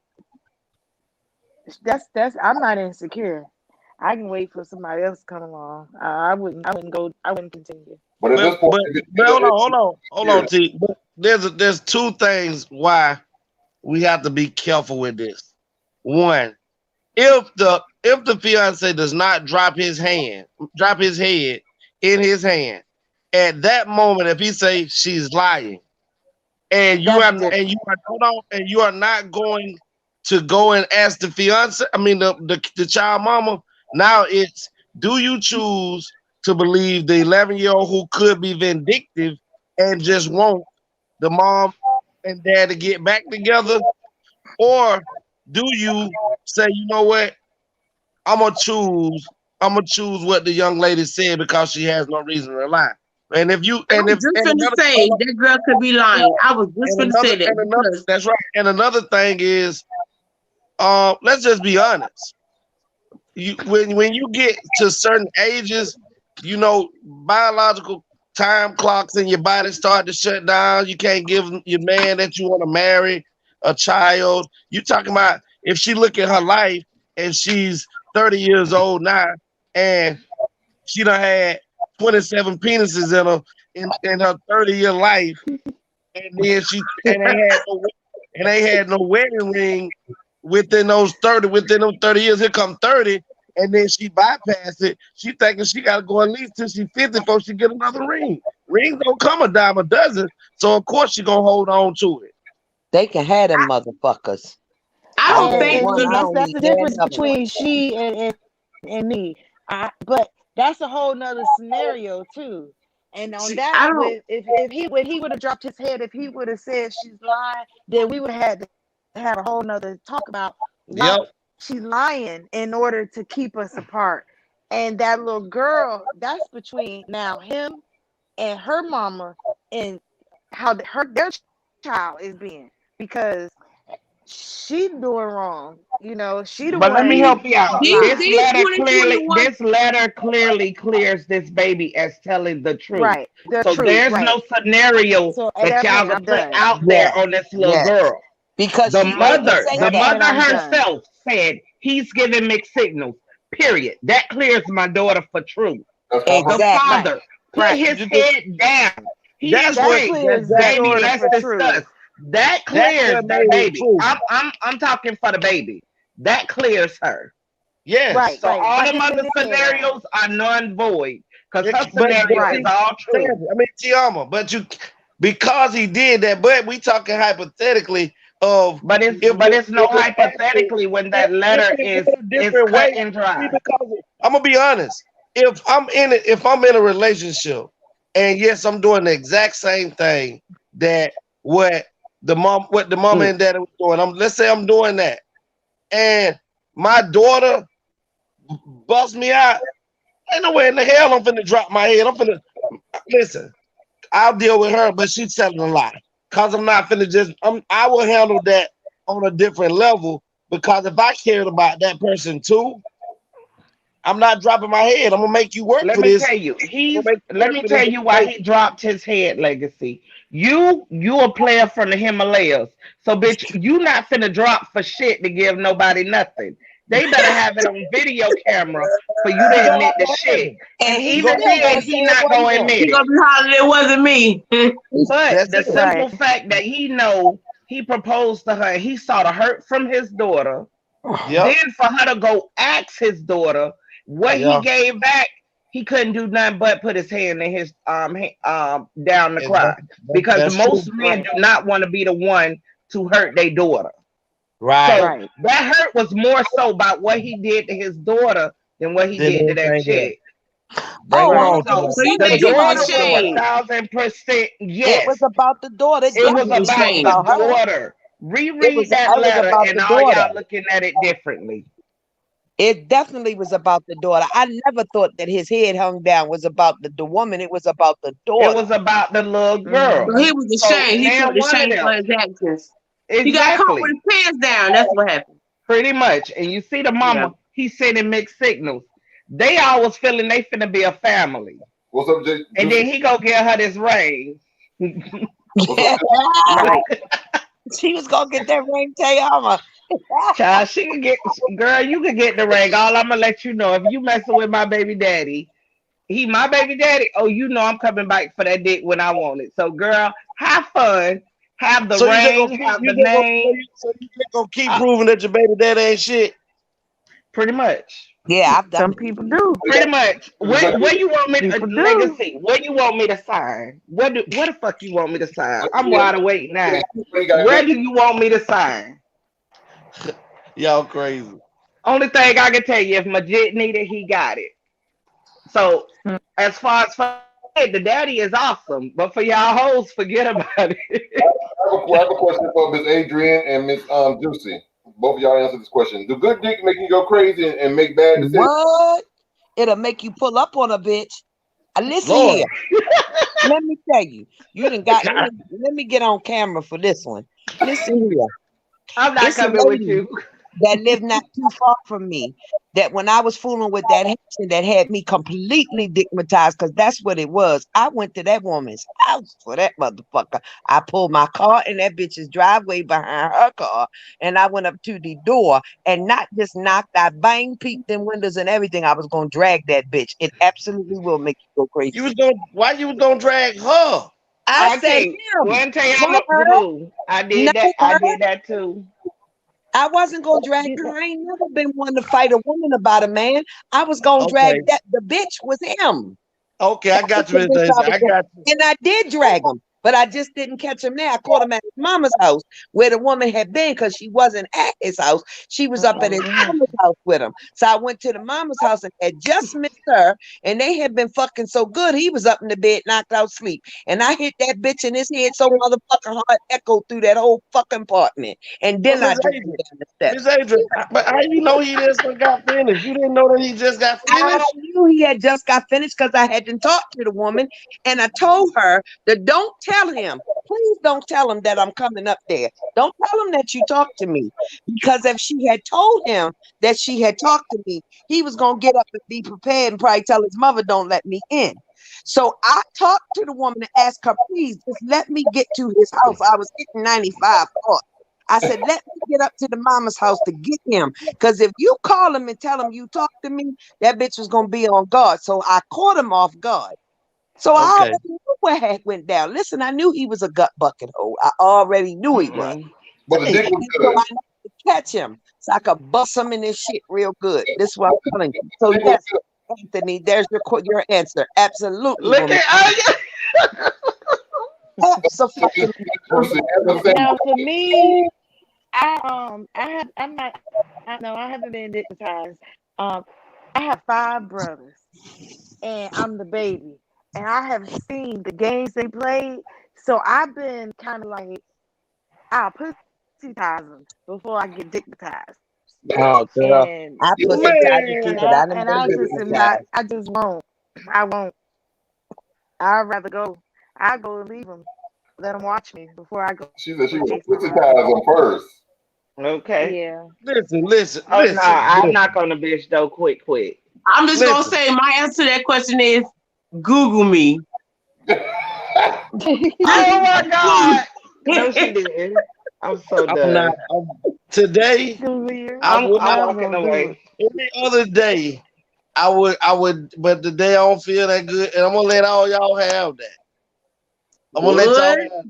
that's I'm not insecure. I can wait for somebody else to come along. I wouldn't continue. But at this point, hold on, T. But there's 2 things why we have to be careful with this. One, if the fiance does not drop his head in his hand, at that moment, if he say she's lying, and you are not going to go and ask the fiance, the child mama. Now it's, do you choose to believe the 11-year-old who could be vindictive and just want the mom and dad to get back together, or do you say, you know what, I'm gonna choose what the young lady said because she has no reason to lie? And if you that girl could be lying. I was just gonna say that. That's right. And another thing is, let's just be honest. When you get to certain ages, biological time clocks in your body start to shut down. You can't give your man that you want to marry a child. You talking about if she look at her life and she's 30 years old now and she done had 27 penises in her 30-year life, and then they had no wedding ring within those 30 years. Here come 30, and then she bypassed it. She thinking she got to go at least till she's 50 before she get another ring. Rings don't come a dime a dozen, so of course she gonna hold on to it. They can have them motherfuckers. I don't think that's the difference between she and me. But that's a whole nother scenario too. And on that, if he would have dropped his head, if he would have said she's lying, then we would have had to have a whole nother talk about why she's lying in order to keep us apart. And that little girl, that's between now him and her mama and how their child is being, because she doing wrong. You know, she the But one. let me help you out. These This letter clearly clears this baby as telling the truth. Right. The So truth, there's right. no scenario So at that that y'all point, can I'm put done. out there on this little Yes. girl. Because The she made me say mother that. I'm done. herself said he's giving mixed signals. Period. That clears my daughter for truth. Exactly. The father put Right. his head down. He That's is what- free. clears the Baby, daughter let's for discuss. truth. That clears what that made it baby. true. I'm talking for the baby. That clears her. Yes. Right. So all But them in other the- scenarios are non-void because her But scenario right. is all true. I mean, Tiama, but because he did that, but we talking hypothetically of. But it's no hypothetically when that letter is cut and dry. Because I'm gonna be honest. If I'm in a relationship, and yes, I'm doing the exact same thing that what the mama and daddy was doing. Let's say I'm doing that, and my daughter busts me out. Ain't no way in the hell I'm finna drop my head. I'm finna listen. I'll deal with her, but she's telling a lie. Cause I'm not finna I will handle that on a different level. Because if I cared about that person too, I'm not dropping my head. I'm gonna make you work for this. Let me tell you why he dropped his head, Legacy. You a player from the Himalayas. So bitch, you not finna drop for shit to give nobody nothing. They better have it on video camera for you to admit the shit. And even then, he not gonna admit He it. gonna be hollering, it wasn't me. But the simple fact that he proposed to her, he saw the hurt from his daughter. Then for her to go ask his daughter what he gave back, he couldn't do nothing but put his hand in his down the cry. Because most men do not want to be the one to hurt their daughter. Right. So that hurt was more so about what he did to his daughter than what he did to that chick. Oh, So you the think it daughter was was 1,000% yes. It was about the daughter. It's It was definitely about the her. daughter. Reread that I was letter, about and the all daughter. y'all looking at it differently. It definitely was about the daughter. I never thought that his head hung down was about the woman. It was about the daughter. It was about the little girl. So he was ashamed. He felt ashamed for his actions. He got caught with his pants down. That's what happened. Pretty much. And you see the mama, he's sending mixed signals. They always feeling they finna be a family. What's up, Jay? And then he go get her this ring. She was gonna get that ring, Tayama. Child, she can get, girl, you can get the ring. All I'm gonna let you know, if you messing with my baby daddy, he my baby daddy. Oh, you know I'm coming back for that dick when I want it. So, girl, have fun. Have the ring, have the name. So you just gonna keep proving that your baby daddy ain't shit? Pretty much. Yeah, I've done. Some people do. Pretty much. Where you want me to Legacy? Where you want me to sign? What the fuck you want me to sign? I'm wide awake now. Where do you want me to sign? Y'all crazy. Only thing I can tell you, if Majid needed, he got it. So as far as the daddy is awesome, but for y'all hoes, forget about it. I have a question for Miss Adrian and Miss Juicy. Both of y'all answer this question. Do good dick make you go crazy and make bad decisions? What? It'll make you pull up on a bitch. Listen here. Let me tell you. You done got. Let me get on camera for this one. Listen here. I'm not coming with you. That lived not too far from me. That when I was fooling with that Haitian that had me completely digmatized, because that's what it was. I went to that woman's house for that motherfucker. I pulled my car in that bitch's driveway behind her car, and I went up to the door and not just knocked, I banged, peeped in windows and everything. I was gonna drag that bitch. It absolutely will make you go crazy. Why you was gonna drag her? I said him. One thing I'm gonna do. I did that too. I wasn't gonna drag her. I ain't never been one to fight a woman about a man. I was gonna drag that. The bitch was him. Okay, I got you. I got you. And I did drag him, but I just didn't catch him there. I caught him at his mama's house where the woman had been because she wasn't at his house. She was up at his mama's house with him. So I went to the mama's house and had just missed her, and they had been fucking so good. He was up in the bed, knocked out sleep. And I hit that bitch in his head so motherfucking hard, echoed through that whole fucking apartment. And then I dragged him down the steps. Miss Adrian, but how you know he just got finished? You didn't know that he just got finished? I knew he had just got finished because I hadn't talked to the woman, and I told her that don't tell him. Please don't tell him that I'm coming up there. Don't tell him that you talked to me. Because if she had told him that she had talked to me, he was going to get up and be prepared and probably tell his mother, don't let me in. So I talked to the woman and asked her, please, just let me get to his house. I was hitting 95 North. I said, let me get up to the mama's house to get him. Because if you call him and tell him you talked to me, that bitch was going to be on guard. So I caught him off guard. So I already knew what had went down. Listen, I knew he was a gut bucket hole. I already knew he was. But the dick was So I needed to catch him so I could bust him in his shit real good. This is what I'm telling you. So yes, Anthony, there's your answer. Absolutely. Look at Absolutely. Now for me, I haven't been dignitized. I have 5 brothers, and I'm the baby, and I have seen the games they played. So I've been kind of like, I'll pussytize them before I get dignitized. Oh, girl. And I pussytize you too, but I didn't I been just am dignitized. not. I just won't. I won't. I'd rather go. I go and leave them. Let them watch me before I go. She said she was pussytize them first. Okay. Yeah. Listen. Oh no, I'm not gonna bitch though. Quick. I'm just gonna say my answer to that question is Google me. Oh my God! No, she didn't. I'm so done. Today, I'm walking away. Any other day, I would, but today I don't feel that good, and I'm gonna let all y'all have that. I'm gonna let y'all have that.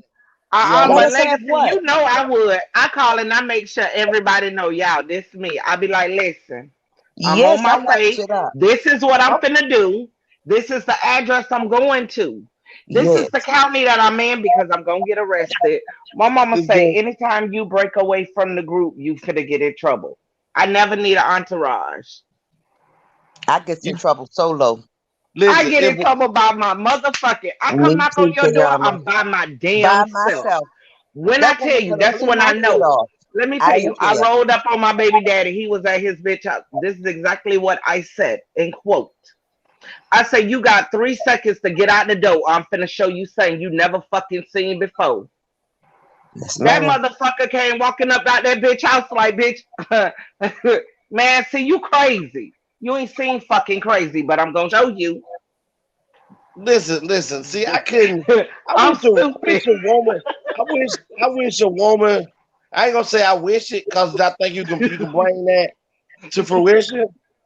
But Legacy, you know I would. I call and I make sure everybody know, y'all, this is me. I be like, listen, I'm on my way. This is what I'm finna do. This is the address I'm going to. This is the county that I'm in because I'm gonna get arrested. My mama say, anytime you break away from the group, you finna get in trouble. I never need an entourage. I get in trouble solo. I get in trouble by my motherfucking. I come knock on your door. I'm by my damn self. When I tell you, that's when I know. Let me tell you, I rolled up on my baby daddy. He was at his bitch house. This is exactly what I said. In quote, I say, you got 3 seconds to get out the door. I'm finna show you something you never fucking seen before. That motherfucker came walking up out that bitch house like, bitch, man, see, you crazy. You ain't seen fucking crazy, but I'm gonna show you. Listen. See, I couldn't. I wish a woman. I wish a woman. I ain't gonna say I wish it because I think you can bring that to fruition.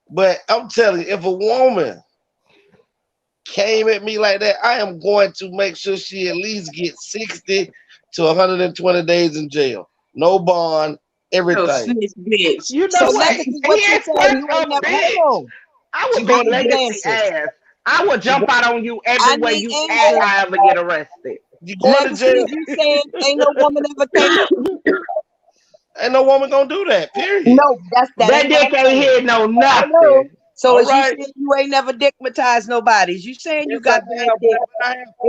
But I'm telling you, if a woman came at me like that, I am going to make sure she at least gets 60 to 120 days in jail. No bond, everything. Bitch. You know what? I would beat Legacy ass. I would jump out on you everywhere you at. I ever get arrested. You going to jail? You saying ain't no woman ever came? Ain't no woman gonna do that. Period. No, that dick ain't here no nothing. So as you saying you ain't never dickmatized nobody? You saying you got bad dick?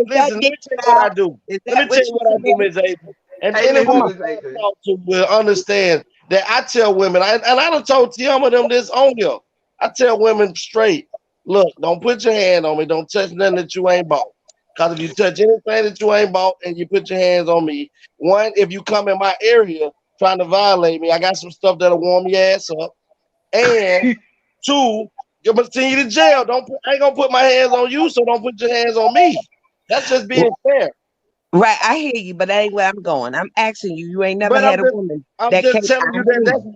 Listen, let me tell you what I do. Let me tell you what I do, Ms. April. And any woman I talk to will understand that I tell women, and I done told Tiama them this on here. I tell women straight, look, don't put your hand on me. Don't touch nothing that you ain't bought. Because if you touch anything that you ain't bought and you put your hands on me, one, if you come in my area trying to violate me, I got some stuff that'll warm your ass up. And 2, you're gonna send you to jail. I ain't gonna put my hands on you, so don't put your hands on me. That's just being fair. Right, I hear you, but that ain't where I'm going. I'm asking you. You ain't never had a woman. I'm just telling you that.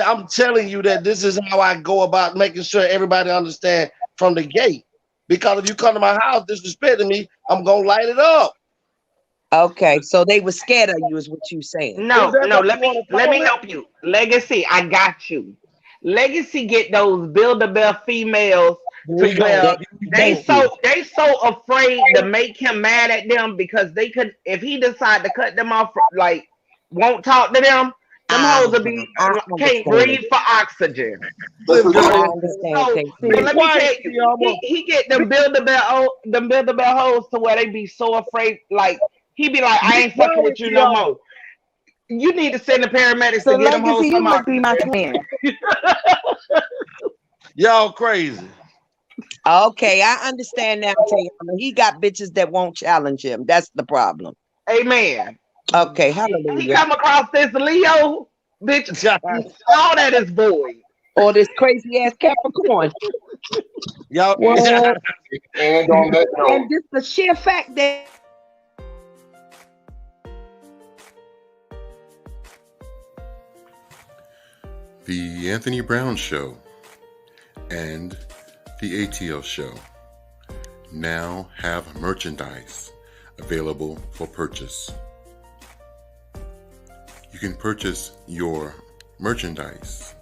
I'm telling you that this is how I go about making sure everybody understand from the gate. Because if you come to my house disrespecting me, I'm gonna light it up. Okay, so they were scared of you, is what you saying? No. Let me help you. Legacy, I got you. Legacy get those Build-A-Bear females to where they so afraid to make him mad at them because they could, if he decide to cut them off, like won't talk to them hoes will be can't breathe for oxygen. So let me tell you, he get them Build-A-Bear hoes to where they be so afraid, like he be like, I ain't fucking with you no more. You need to send the paramedics to get them hoes some oxygen. My twin. Y'all crazy. Okay, I understand now. He got bitches that won't challenge him. That's the problem. Amen. Okay, He hallelujah. come across this Leo, bitch. All that is void. Or this crazy ass Capricorn. Y'all, What? And on that note, And just the sheer fact that The Anthony Brown Show and the ATL Show now have merchandise available for purchase. You can purchase your merchandise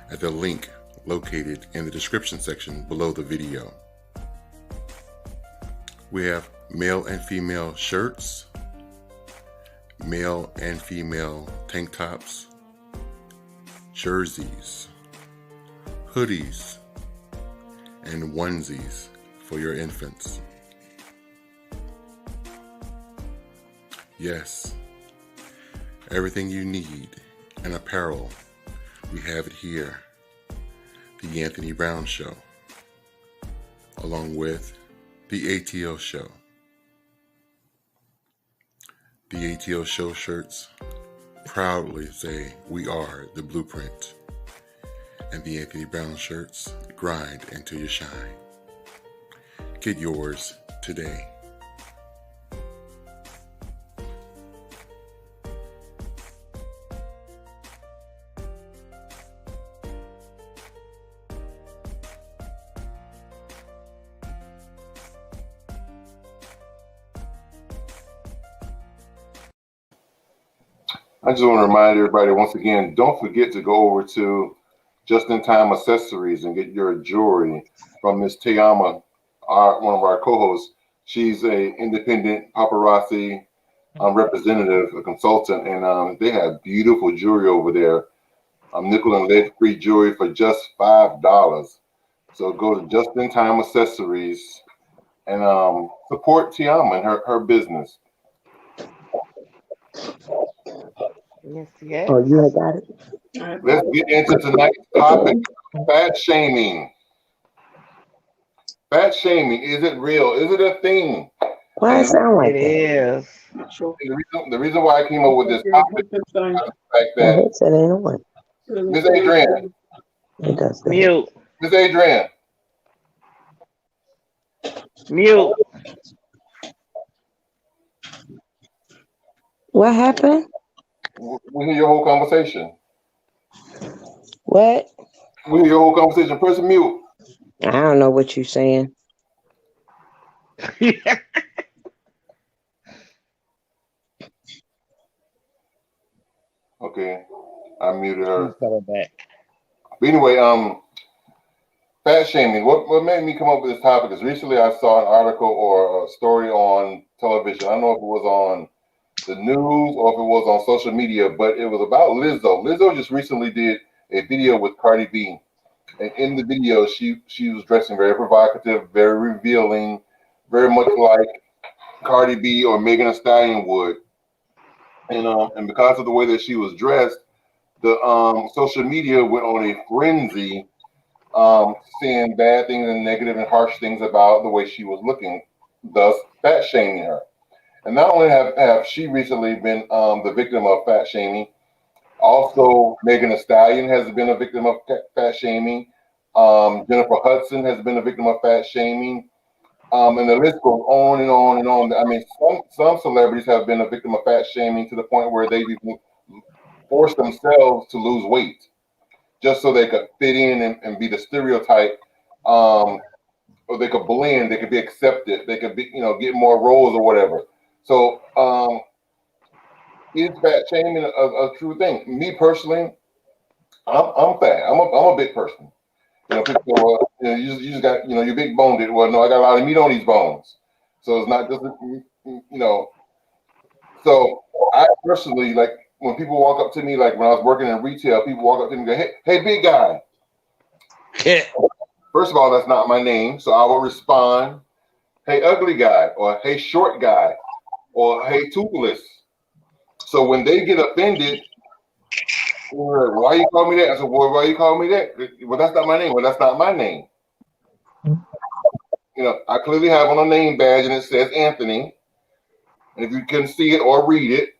at the link located in the description section below the video. We have male and female shirts, male and female tank tops, jerseys, hoodies, and onesies for your infants. Yes, everything you need in apparel, we have it here. The Anthony Brown Show, along with the ATL Show. The ATL Show shirts proudly say we are the blueprint, and the Anthony Brown shirts grind until you shine. Get yours today. I just want to remind everybody once again, don't forget to go over to Just in Time Accessories and get your jewelry from Miss Tayama, one of our co-hosts. She's a independent paparazzi representative, a consultant, and they have beautiful jewelry over there. Nickel and lead free jewelry for just $5. So go to Just in Time Accessories and support Tayama and her business. Yes, yes. Oh, you got it. Let's get into tonight's topic: fat shaming. Fat shaming, is it real? Is it a thing? Why it sound like It is. The reason why I came up with this topic is the fact that Miss Adrienne, It does that. Mute. Miss Adrienne, Mute. What happened? we hear your whole conversation. What? We hear your whole conversation. Press mute. I don't know what you're saying. Okay, I muted her. He's coming back. But anyway, fat shaming. What made me come up with this topic is recently I saw an article or a story on television. I don't know if it was on the news or if it was on social media, but it was about Lizzo. Lizzo just recently did a video with Cardi B, and in the video she was dressing very provocative, very revealing, very much like Cardi B or Megan Thee Stallion would. And because of the way that she was dressed, the social media went on a frenzy, saying bad things and negative and harsh things about the way she was looking, thus fat shaming her. And not only have she recently been the victim of fat shaming, also Megan Thee Stallion has been a victim of fat shaming. Jennifer Hudson has been a victim of fat shaming. And the list goes on and on and on. I mean, some celebrities have been a victim of fat shaming to the point where they've even forced themselves to lose weight just so they could fit in and be the stereotype, or they could blend, they could be accepted, they could be, get more roles or whatever. So is fat shaming a true thing? Me personally, I'm fat. I'm a big person. People go, well, you just got, you're big boned. Well, no, I got a lot of meat on these bones. So it's not just, So I personally, like, when people walk up to me, like when I was working in retail, people walk up to me and go, hey, big guy. First of all, that's not my name. So I will respond, hey, ugly guy, or hey, short guy, or hey, toothless. So when they get offended, why you call me that? I said, well, why you call me that? Well, that's not my name. Well, that's not my name. I clearly have on a name badge and it says Anthony. And if you can see it or read it,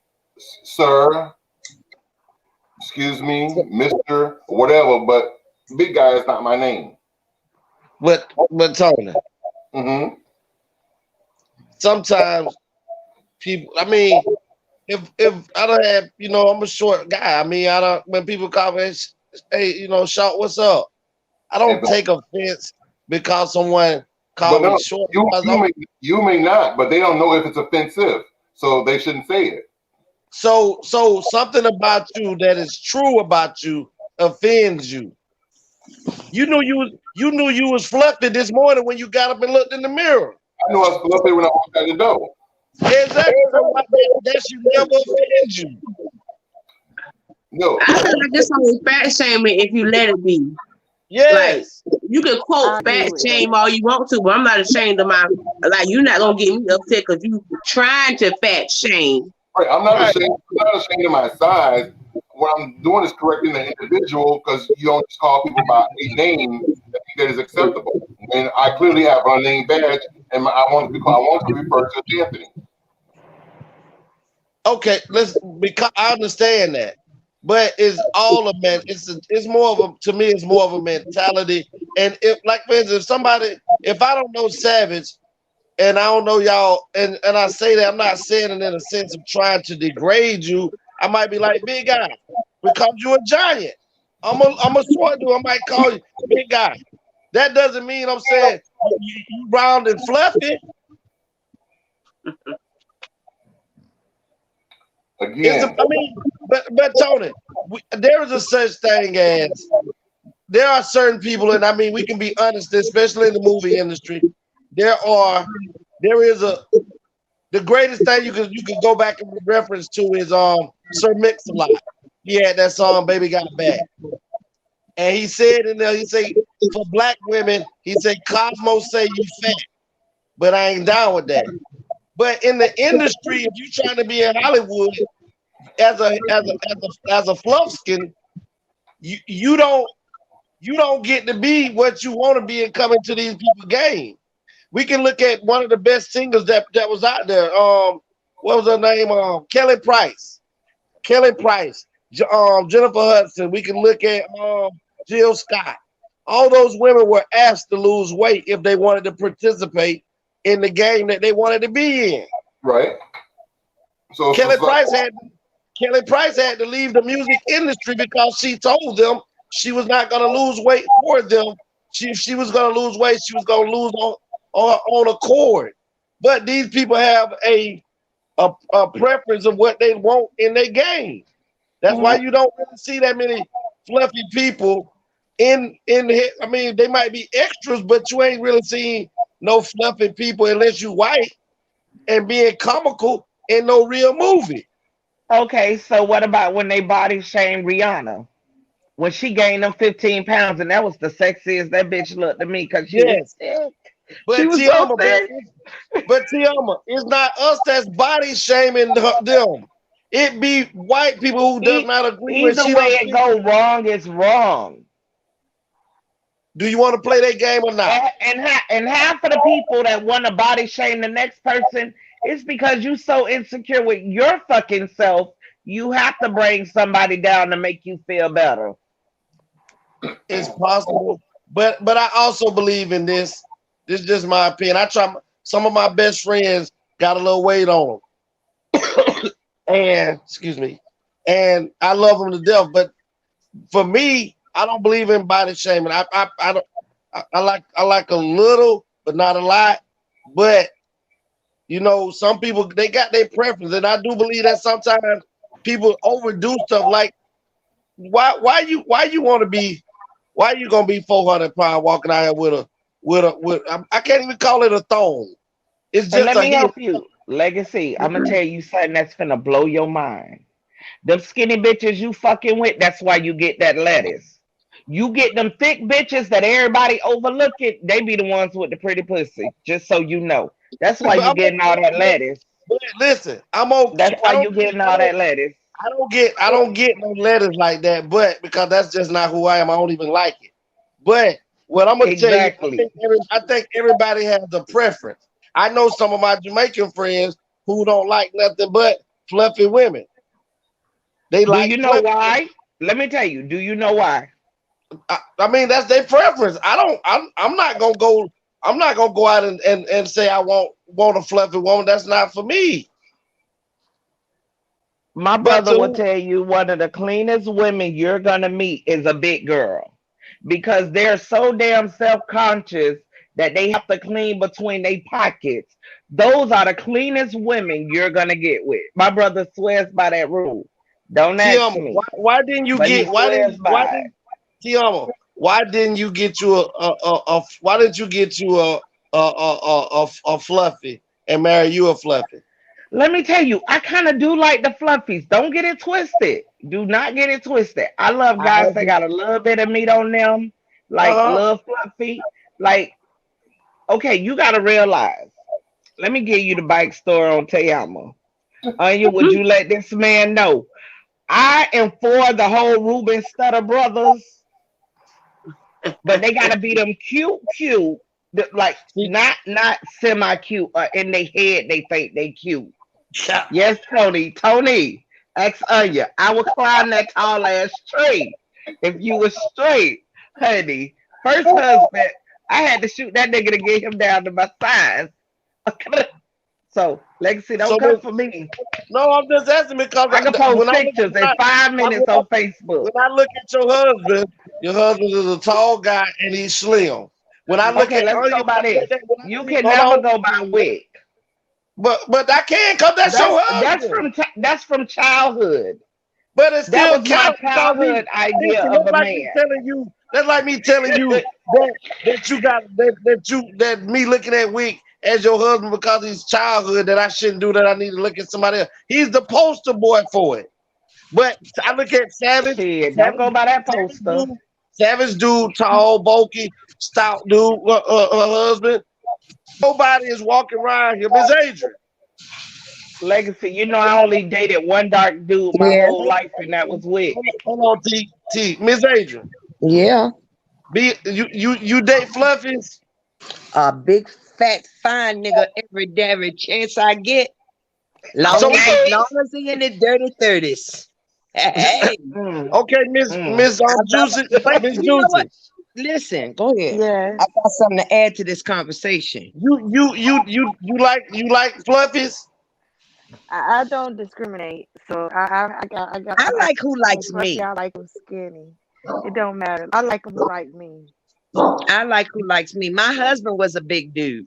sir, excuse me, Mr. whatever, but big guy is not my name. But Tony, sometimes people, I mean, if I don't have, you know, I'm a short guy. I mean, I don't, when people call me, hey, you know, short, what's up? I don't take offense because someone called me short. You may not, but they don't know if it's offensive, so they shouldn't say it. So something about you that is true about you offends you. You knew you was fluffy this morning when you got up and looked in the mirror. I knew I was fluffy when I walked out the door. Exactly. So that should never offend you. No. I feel like this only fat shaming if you let it be. Yes. Like, you can quote fat shame all you want to, but I'm not ashamed of my, like, you're not gonna get me upset because you trying to fat shame. Right. I'm not ashamed of my size. What I'm doing is correcting the individual because you don't just call people by a name that is acceptable. And I clearly have a name badge, and I want to be referred to as Anthony. Okay, because I understand that, but it's all a man. It's more of a, to me, it's more of a mentality. And if, like, for instance, if I don't know Savage, and I don't know y'all, and I say that, I'm not saying it in a sense of trying to degrade you. I might be like, big guy, because you a giant. I'm a short dude. I might call you big guy. That doesn't mean I'm saying you round and fluffy. Again, but Tony, there is a such thing as there are certain people, and I mean we can be honest, especially in the movie industry. The greatest thing you can go back and reference to is Sir Mix-a-Lot. He had that song "Baby Got Back," and he said in there, he said for black women, he said Cosmo say you fat, but I ain't down with that. But in the industry, if you're trying to be in Hollywood as a fluffskin, you don't get to be what you want to be and come into these people's game. We can look at one of the best singers that was out there. What was her name? Kelly Price. Jennifer Hudson. We can look at Jill Scott. All those women were asked to lose weight if they wanted to participate in the game that they wanted to be in. Right. So Kelly Price had to leave the music industry because she told them she was not going to lose weight for them. She was going to lose weight. She was going to lose on accord. But these people have a preference of what they want in their game. That's why you don't really see that many fluffy people in the. I mean, they might be extras, but you ain't really seeing no fluffy people unless you white and being comical in no real movie. Okay, so what about when they body shamed Rihanna? When she gained them 15 pounds, and that was the sexiest that bitch looked to me because she was sick. But Tiama, it's not us that's body shaming them. It be white people who does not agree with either way it go wrong is wrong. Do you want to play that game or not? And half of the people that want to body shame the next person, it's because you so insecure with your fucking self, you have to bring somebody down to make you feel better. It's possible, but I also believe in this. This is just my opinion. Some of my best friends got a little weight on them, and excuse me, and I love them to death. But for me, I don't believe in body shaming. I like a little, but not a lot. But you know, some people they got their preference, and I do believe that sometimes people overdo stuff. Like, why you want to be? Why are you gonna be 400 pounds walking out here with a I can't even call it a thong. It's just let me help you. Legacy, I'm gonna tell you something that's gonna blow your mind. Them skinny bitches you fucking with, that's why you get that lettuce. You get them thick bitches that everybody overlooking, they be the ones with the pretty pussy, just so you know. That's why you getting all that lettuce. Listen, I'm okay. That's why you getting all that lettuce. I don't get no lettuce like that, but because that's just not who I am. I don't even like it. But what I'm gonna tell you, I think everybody has a preference. I know some of my Jamaican friends who don't like nothing but fluffy women. They Do like you know why? Let me tell you. Do you know why? I mean, that's their preference. I'm not gonna go out and say I want a fluffy woman. That's not for me. My brother will tell you one of the cleanest women you're gonna meet is a big girl, because they're so damn self-conscious that they have to clean between their pockets. Those are the cleanest women you're gonna get with. My brother swears by that rule. Don't ask me. Why didn't you get? Why didn't Tiama? Why didn't you get you a fluffy and marry you a fluffy? Let me tell you, I kind of do like the fluffies. Don't get it twisted. Do not get it twisted. I love guys that got a little bit of meat on them, like love fluffy. Like, okay, you got to realize. Let me give you the bike story on Tayama. Anya, would you let this man know? I am for the whole Ruben Stutter brothers, but they got to be them cute, like not semi-cute. In their head, they think they cute. Yes, Tony, ask Anya. I would climb that tall ass tree if you were straight, honey. First husband, I had to shoot that nigga to get him down to my size. So, Legacy, don't come for me. No, I'm just asking because I can post pictures in 5 minutes on Facebook. When I look at your husband is a tall guy and he's slim. When I look let's go by this. You can never go by wig. But I can, because that's your husband. That's from childhood. But it's still my childhood idea of a man. That's like me telling you that me looking at Wick as your husband because he's childhood, that I shouldn't do that. I need to look at somebody else. He's the poster boy for it. But I look at Savage. Don't go by that poster. Savage dude, tall, bulky, stout dude, her husband. Nobody is walking around here. Miss Adrian. Legacy, you know I only dated one dark dude my whole life, and that was Wick. Hold on, T. Miss Adrian. Yeah. You date fluffies? A big fat fine nigga every chance I get. Long as he in the dirty 30s. Hey. Okay, Miss Juicy. Listen, go ahead. Yeah. I got something to add to this conversation. You like fluffies? I don't discriminate, so I like who likes me. I like them skinny. It don't matter. I like them who like me. I like who likes me. My husband was a big dude.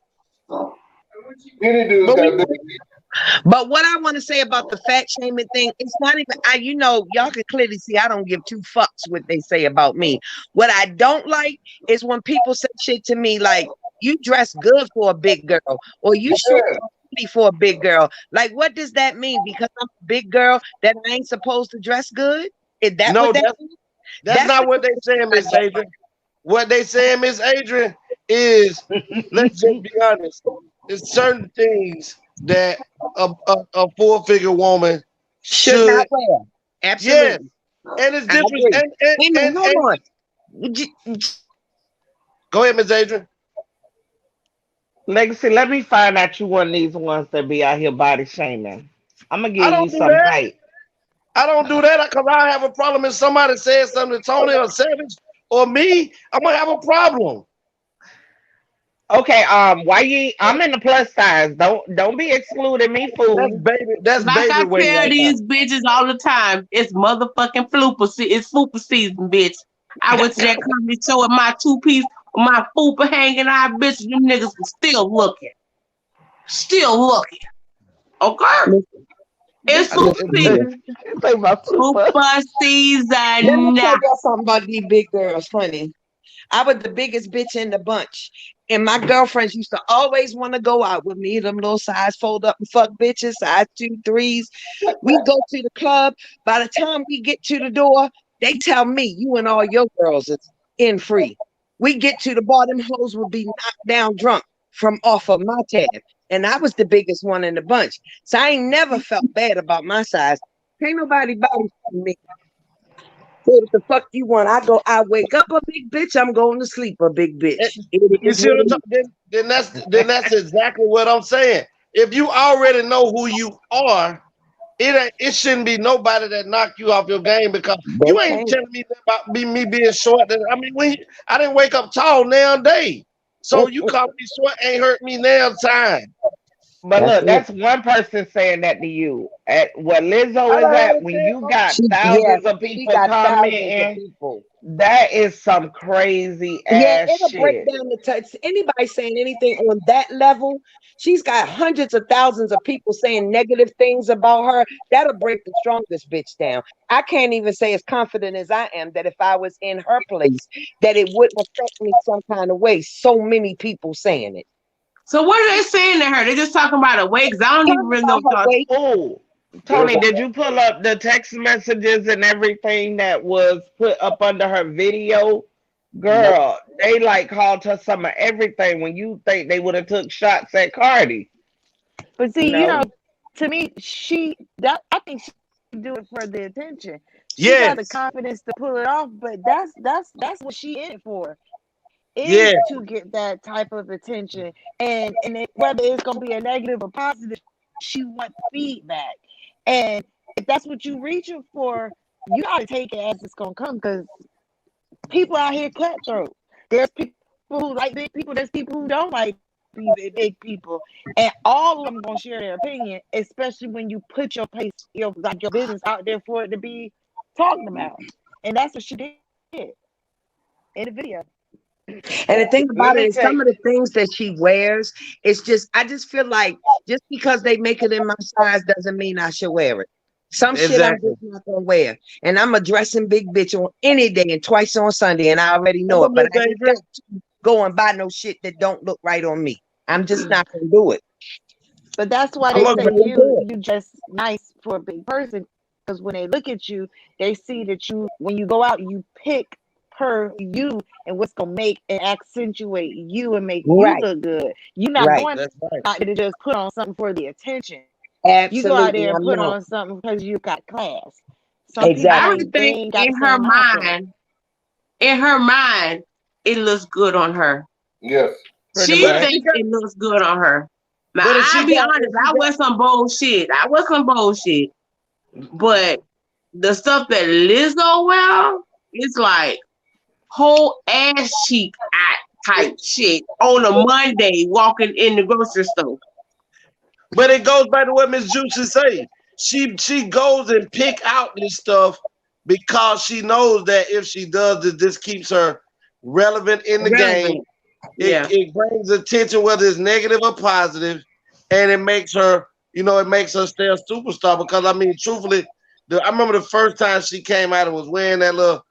But what I want to say about the fat shaming thing, it's not even, y'all can clearly see I don't give two fucks what they say about me. What I don't like is when people say shit to me like, you dress good for a big girl, or you should be for a big girl. Like, what does that mean? Because I'm a big girl that I ain't supposed to dress good? Is that what that means? That's not what they saying, Miss Adrian. What they saying, Miss Adrian, is let's just be honest. There's certain things that a four-figure woman should not wear. Absolutely. Yes. And it's different. Hold on. Go ahead, Miss Adrian. Legacy, let me find out you one of these ones that be out here body shaming. I'm gonna give you some fight. I don't do that because I have a problem if somebody says something to Tony or Savage or me. I'm gonna have a problem. Okay, I'm in the plus size. Don't be excluding me, fool. That's like baby weight. I tell these bitches all the time, it's motherfucking it's fupa season, bitch. I went to that comedy show with my two-piece, my fupa hanging out, bitch. Them niggas was still looking. Okay. It's fupa season. Fupa season. Let me tell you something about these big girls. Funny. I was the biggest bitch in the bunch. And my girlfriends used to always want to go out with me, them little size fold up and fuck bitches, size 2, 3s. We go to the club. By the time we get to the door, they tell me, you and all your girls is in free. We get to the bar, them hoes will be knocked down drunk from off of my tab. And I was the biggest one in the bunch. So I ain't never felt bad about my size. Ain't nobody body me. What the fuck you want? I wake up a big bitch, I'm going to sleep a big bitch. You see what I'm talking? Then that's exactly what I'm saying. If you already know who you are, it shouldn't be nobody that knock you off your game because They you ain't can't. telling me about me being short. I mean, I didn't wake up tall nowadays. So you call me short ain't hurt me now time. But That's look, it. that's one person saying that to you. At where Lizzo I is at, heard when that. you got She, yeah, thousands of she people got thousands of commenting, people. that is some crazy Yeah, ass it'll break shit. down the touch. Anybody saying anything on that level, she's got hundreds of thousands of people saying negative things about her. That'll break the strongest bitch down. I can't even say as confident as I am that if I was in her place, that it wouldn't affect me some kind of way. So many people saying it. So what are they saying to her? They're just talking about her weight. 'Cause I don't even really know what y'all. Oh, Tony, did you pull up the text messages and everything that was put up under her video? Girl, they like called her some of everything when you think they would have took shots at Cardi. But see, No. to me, I think she do it for the attention. She Yes. got the confidence to pull it off, but that's what she in it for. Is Yes. to get that type of attention, and whether it's gonna be a negative or positive, she wants feedback. And if that's what you reaching for, you gotta take it as it's gonna come, because people out here cutthroat. There's people who like big people. There's people who don't like big people, and all of them gonna share their opinion. Especially when you put your business out there for it to be talked about, and that's what she did in the video. And the thing about it is some of the things that she wears, it's just, I just feel like just because they make it in my size doesn't mean I should wear it. Some shit I'm Exactly. just not gonna wear. And I'm a dressing big bitch on any day and twice on Sunday, and I already know it. But I ain't got to go and buy no shit that don't look right on me. I'm just not gonna do it. But that's why they say you dress nice for a big person, because when they look at you, they see that when you go out, you pick you and what's gonna make and accentuate you and make you look good. You're not going out there to just put on something for the attention. Absolutely. You go out there and I'm put not. on something because you got class. I would think in her mind, it looks good on her. Yes. She thinks it looks good on her. Now, I'll be honest, I wear some bullshit. But the stuff that Lizzo wear, it's like whole ass cheek type shit on a Monday walking in the grocery store. But it goes back to what Miss Juicy say. She goes and pick out this stuff because she knows that if she does it, this keeps her relevant in the game. It brings attention, whether it's negative or positive, and it makes her, stay a superstar. Because I mean, truthfully, I remember the first time she came out and was wearing that little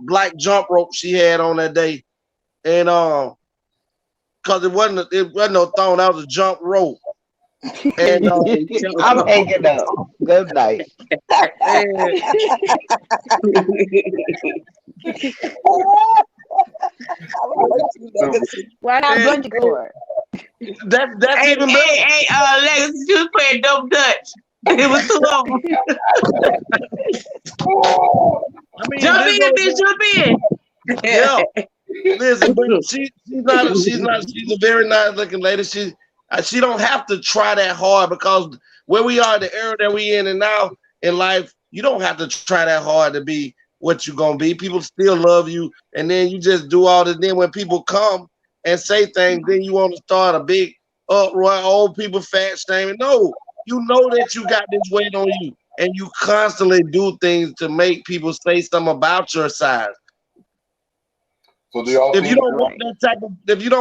black jump rope she had on that day, and because it wasn't no thong, that was a jump rope. And I'm hanging up. Good night. Why not bungee cord? That's even better. Hey, Legacy, she was playing Dope Dutch. It was two of them. Jump in, bitch, jump in. Yeah. Listen, but she's a very nice looking lady. She don't have to try that hard, because where we are, the era that we in and now in life, you don't have to try that hard to be what you're gonna be. People still love you, and then you just do all this. Then when people come and say things, then you want to start a big uproar, old people fat shaming. No, you know that you got this weight on you, and you constantly do things to make people say something about your size. So do y'all if you don't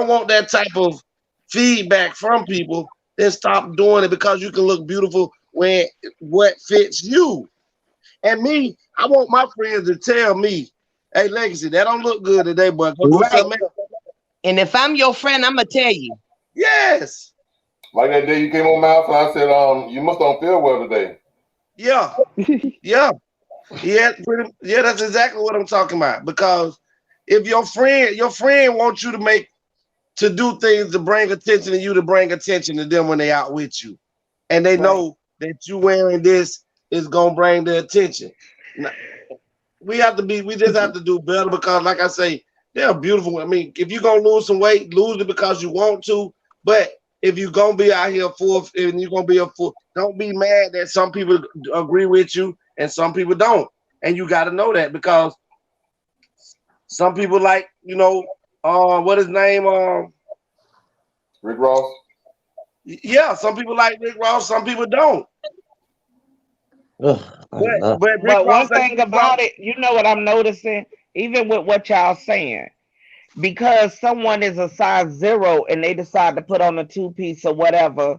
want that type of feedback from people, then stop doing it, because you can look beautiful when what fits you. And me, I want my friends to tell me, hey, Legacy, that don't look good today, but go do something else. And if I'm your friend, I'm gonna tell you. Yes. Like that day you came on my house and I said, you must don't feel well today. Yeah. Yeah, that's exactly what I'm talking about. Because if your friend wants you to do things to bring attention to you, to bring attention to them when they out with you, and they know that you wearing this is gonna bring the attention. Now, we just have to do better, because like I say, they're beautiful. I mean, if you're gonna lose some weight, lose it because you want to, but if you're gonna be out here full, and you're gonna be a full, don't be mad that some people agree with you and some people don't. And you got to know that, because some people like, what his name? Rick Ross. Yeah, some people like Rick Ross, some people don't. But one thing about it, you know what I'm noticing, even with what y'all saying, because someone is a size 0 and they decide to put on a 2-piece or whatever,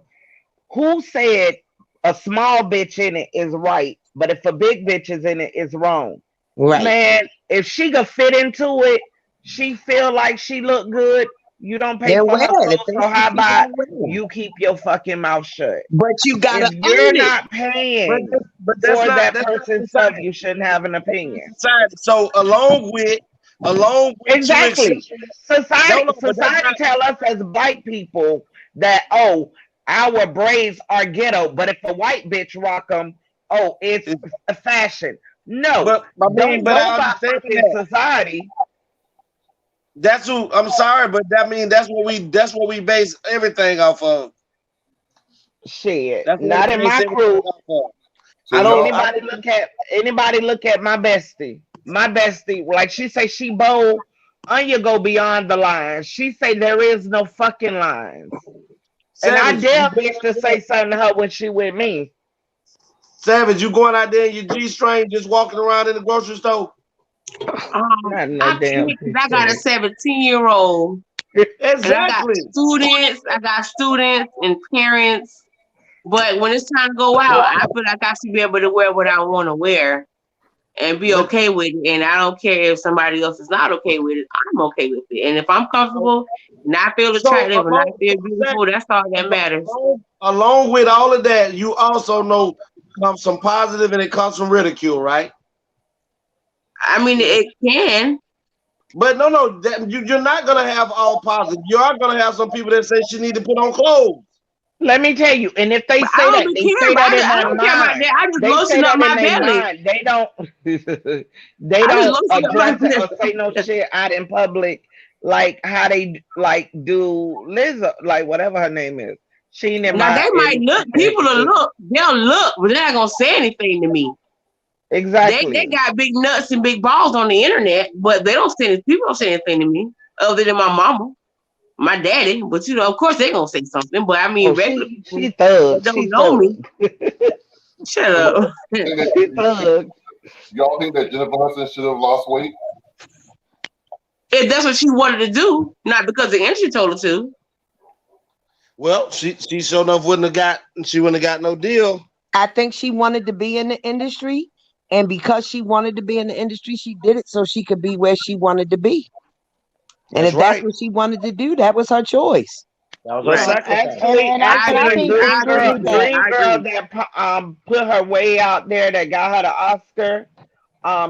who said a small bitch in it is right, but if a big bitch is in it, is wrong? Right. Man, if she could fit into it, she feel like she look good, you don't pay for her clothes, so how about you keep your fucking mouth shut? But you gotta if you're own not it. paying But that's for not, that that's person's stuff, you shouldn't have an opinion. So along with exactly, society not, tell us as black people that our braids are ghetto, but if a white bitch rock them, it's a fashion. No, don't go by fucking society. That's who. I'm sorry, but that's what we base everything off of. Shit, not in my crew. I don't. Anybody look at my bestie. My bestie, like she say, she bold. Anya go beyond the lines. She say there is no fucking lines. And I dare bitch to say something to her when she with me. Savage, you going out there in your G-string, just walking around in the grocery store? I got a 17-year-old. Exactly. I got students and parents. But when it's time to go out, I feel like I should be able to wear what I want to wear and be okay with it. And I don't care if somebody else is not okay with it. I'm okay with it. And if I'm comfortable and I feel attractive and I feel beautiful, that's all that matters. Along with all of that, you also know comes some positive and it comes from ridicule, right? I mean, it can. But no, you're not going to have all positive. You are going to have some people that say she need to put on clothes. Let me tell you, and if they say that, they say that in their mind. I just lotion up my belly. They don't address it or say no shit out in public like how they like do Lizzo, like whatever her name is. She never. Now they might look. People will look. They'll look, but they're not gonna say anything to me. Exactly. They got big nuts and big balls on the internet, but they don't say. People don't say anything to me other than my mama. My daddy, but of course they're gonna say something. But I mean, regular people don't know me. Shut up. Y'all think that Jennifer Hudson should have lost weight? If that's what she wanted to do, not because the industry told her to. Well, she sure enough wouldn't have got no deal. I think she wanted to be in the industry, and because she wanted to be in the industry, she did it so she could be where she wanted to be. And if that's what she wanted to do, that was her choice. That was her sacrifice. Actually, Green Girl that put her way out there, that got her the Oscar.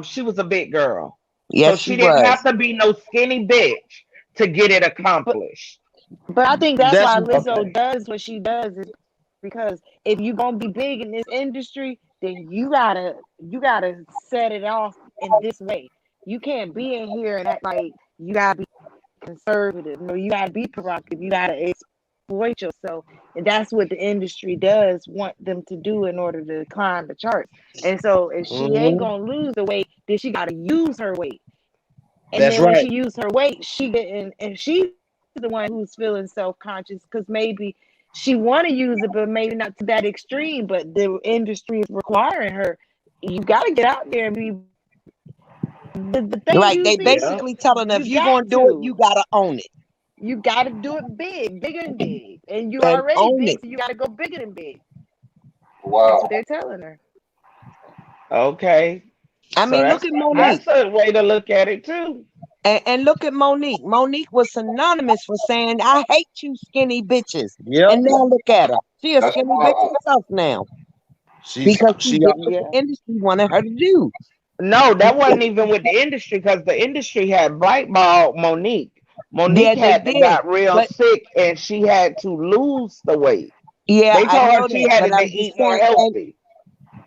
She was a big girl. Yes, so she didn't have to be no skinny bitch to get it accomplished. But I think that's why Lizzo does what she does, is because if you're gonna be big in this industry, then you gotta set it off in this way. You can't be in here and act like you gotta be conservative. No, you gotta be provocative. You gotta exploit yourself, and that's what the industry does want them to do in order to climb the charts. And so, if she ain't gonna lose the weight, then she gotta use her weight. And then when she used her weight, she didn't, and she's the one who's feeling self-conscious because maybe she want to use it, but maybe not to that extreme. But the industry is requiring her. You gotta get out there and be. They basically telling her if you're gonna do it, you gotta own it. You gotta do it bigger than big, and you already big, so you gotta go bigger than big. Wow, that's what they're telling her. Okay, I mean, look at Monique. That's a way to look at it too. And look at Monique. Monique was synonymous for saying, "I hate you, skinny bitches." Yep. And now look at her; she a skinny bitch herself now because she did what the industry wanted her to do. No, that wasn't even with the industry because the industry had blackballed Monique. Monique got real sick and she had to lose the weight. Yeah, they told her she had to eat more healthy.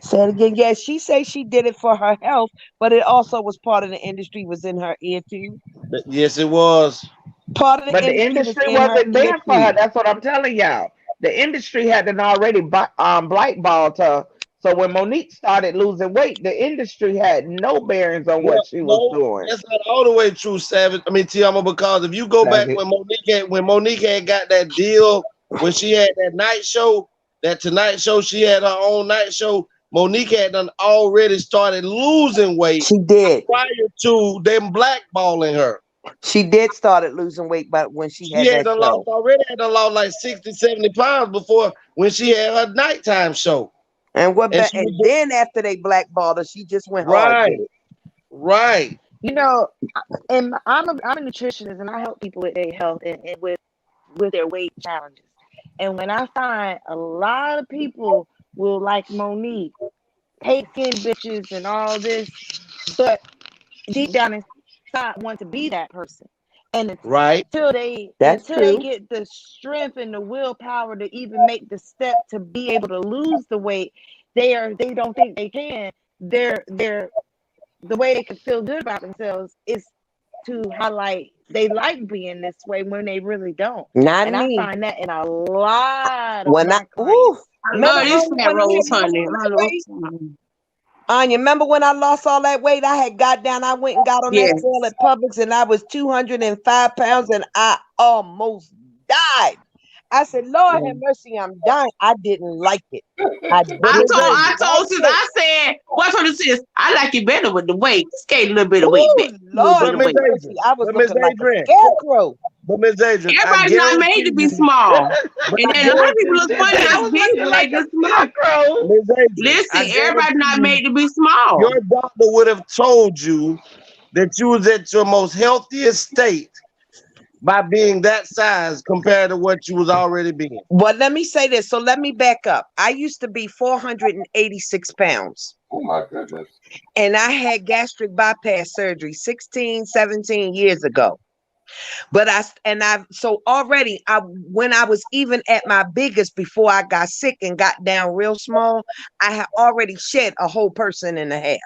Say it again. Yeah, she said she did it for her health, but it also was part of the industry was in her ear too. Yes, it was. Part of the But the industry wasn't there for her. That's what I'm telling y'all. The industry hadn't already blackballed her. So when Monique started losing weight, the industry had no bearings on what she was doing. That's not all the way true, Savage. I mean, Tiama, because if you go back when Monique had got that deal, when she had that night show, that Tonight Show, she had her own night show. Monique had done already started losing weight. She did prior to them blackballing her. She did started losing weight, but when she had that show. Already had lost like 60, 70 pounds before when she had her nighttime show. And then after they blackballed her, she just went hard. Right. You know, and I'm a nutritionist, and I help people with their health and with their weight challenges. And when I find a lot of people will, like Monique, hate skin bitches and all this, but deep down inside want to be that person. And until they get the strength and the willpower to even make the step to be able to lose the weight, they don't think they can. The way they can feel good about themselves is to highlight they like being this way when they really don't. Not and me. I find that in a lot of when I love this fat rolls, honey. Anya, remember when I lost all that weight? I had got down, I went and got on that scale at Publix, and I was 205 pounds, and I almost died. I said, Lord have mercy, I'm dying. I didn't like it. I told sis, I said, what's on the sis? I like it better with the weight. Skate a little bit of weight. Lord, I was looking like a scarecrow. But Miss Adrian, everybody's not made to be small. And then a lot of people look funny as big, like this small. Listen, everybody's not made to be small. Your doctor would have told you that you was at your most healthiest state by being that size compared to what you was already being. Well, let me say this. So let me back up. I used to be 486 pounds. Oh my goodness. And I had gastric bypass surgery 16, 17 years ago. But when I was even at my biggest before I got sick and got down real small, I had already shed a whole person and a half.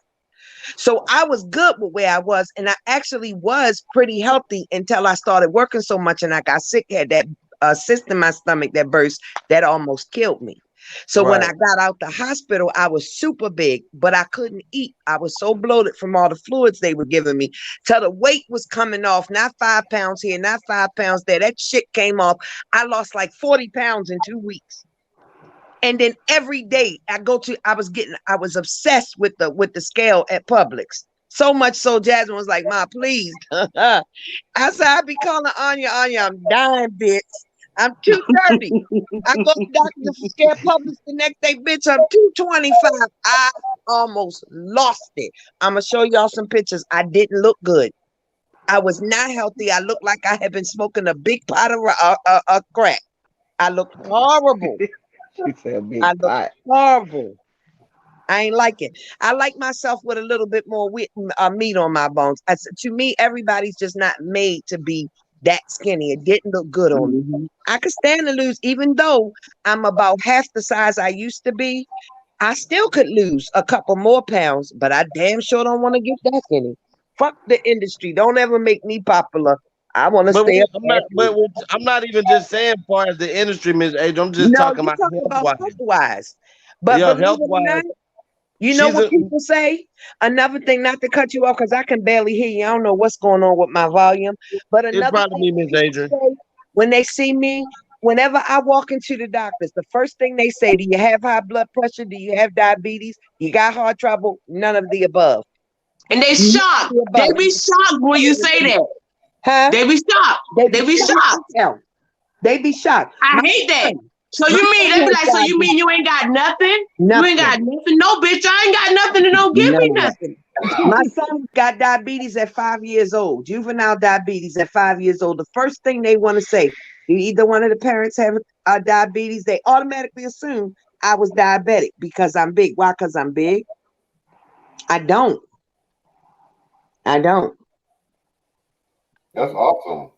So I was good with where I was, and I actually was pretty healthy until I started working so much and I got sick, had that cyst in my stomach that burst that almost killed me. So when I got out the hospital, I was super big, but I couldn't eat. I was so bloated from all the fluids they were giving me till the weight was coming off, not 5 pounds here, not 5 pounds there. That shit came off. I lost like 40 pounds in 2 weeks. And then every day I was obsessed with the scale at Publix. So much so Jasmine was like, Ma, please. I said, I be calling Anya, I'm dying, bitch. I'm 230. I go to doctor for scale Publix the next day, bitch. I'm 225. I almost lost it. I'm gonna show y'all some pictures. I didn't look good. I was not healthy. I looked like I had been smoking a big pot of crack. I looked horrible. She said big I looked horrible. I ain't like it. I like myself with a little bit more meat on my bones. To me, everybody's just not made to be that skinny. It didn't look good on me. I could stand to lose, even though I'm about half the size I used to be. I still could lose a couple more pounds, but I damn sure don't want to get that skinny. Fuck the industry. Don't ever make me popular. I want to stay up. I'm not even just saying part of the industry, Ms. Age. I'm just talking about health-wise. But health-wise. You know what people say? Another thing, not to cut you off, because I can barely hear you. I don't know what's going on with my volume. But another thing, Ms. Adrian. When they see me, whenever I walk into the doctors, the first thing they say, do you have high blood pressure? Do you have diabetes? You got heart trouble? None of the above. And they shocked. They be shocked when you say that. Huh? They be shocked. They be shocked. They be shocked. I hate that. So you mean they be like, so you mean you ain't got nothing? You ain't got nothing? No, bitch, I ain't got nothing and don't give me nothing. My son got diabetes at 5 years old, juvenile diabetes at 5 years old. The first thing they want to say, either one of the parents have diabetes, they automatically assume I was diabetic because I'm big. Why? Because I'm big? I don't. That's awesome.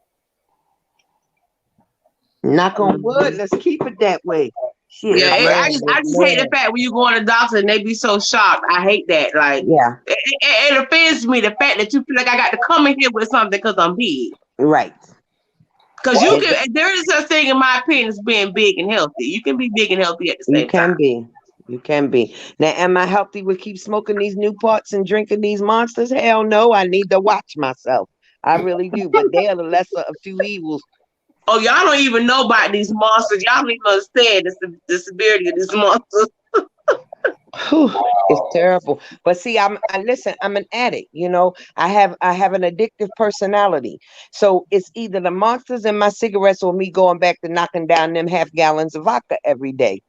Knock on wood. Let's keep it that way. Shit. Yeah, I just hate the fact when you go to the doctor and they be so shocked. I hate that. Like, yeah, it offends me the fact that you feel like I got to come in here with something because I'm big. Right. Because you can, there is a thing in my opinion as being big and healthy. You can be big and healthy at the same time. You can be. Now, am I healthy with keep smoking these Newports and drinking these monsters? Hell no, I need to watch myself. I really do, but they are the lesser of two evils. Oh, y'all don't even know about these monsters. Y'all don't even understand the severity of these monsters. It's terrible. But see, listen, I'm an addict, you know. I have an addictive personality. So it's either the monsters in my cigarettes or me going back to knocking down them half gallons of vodka every day.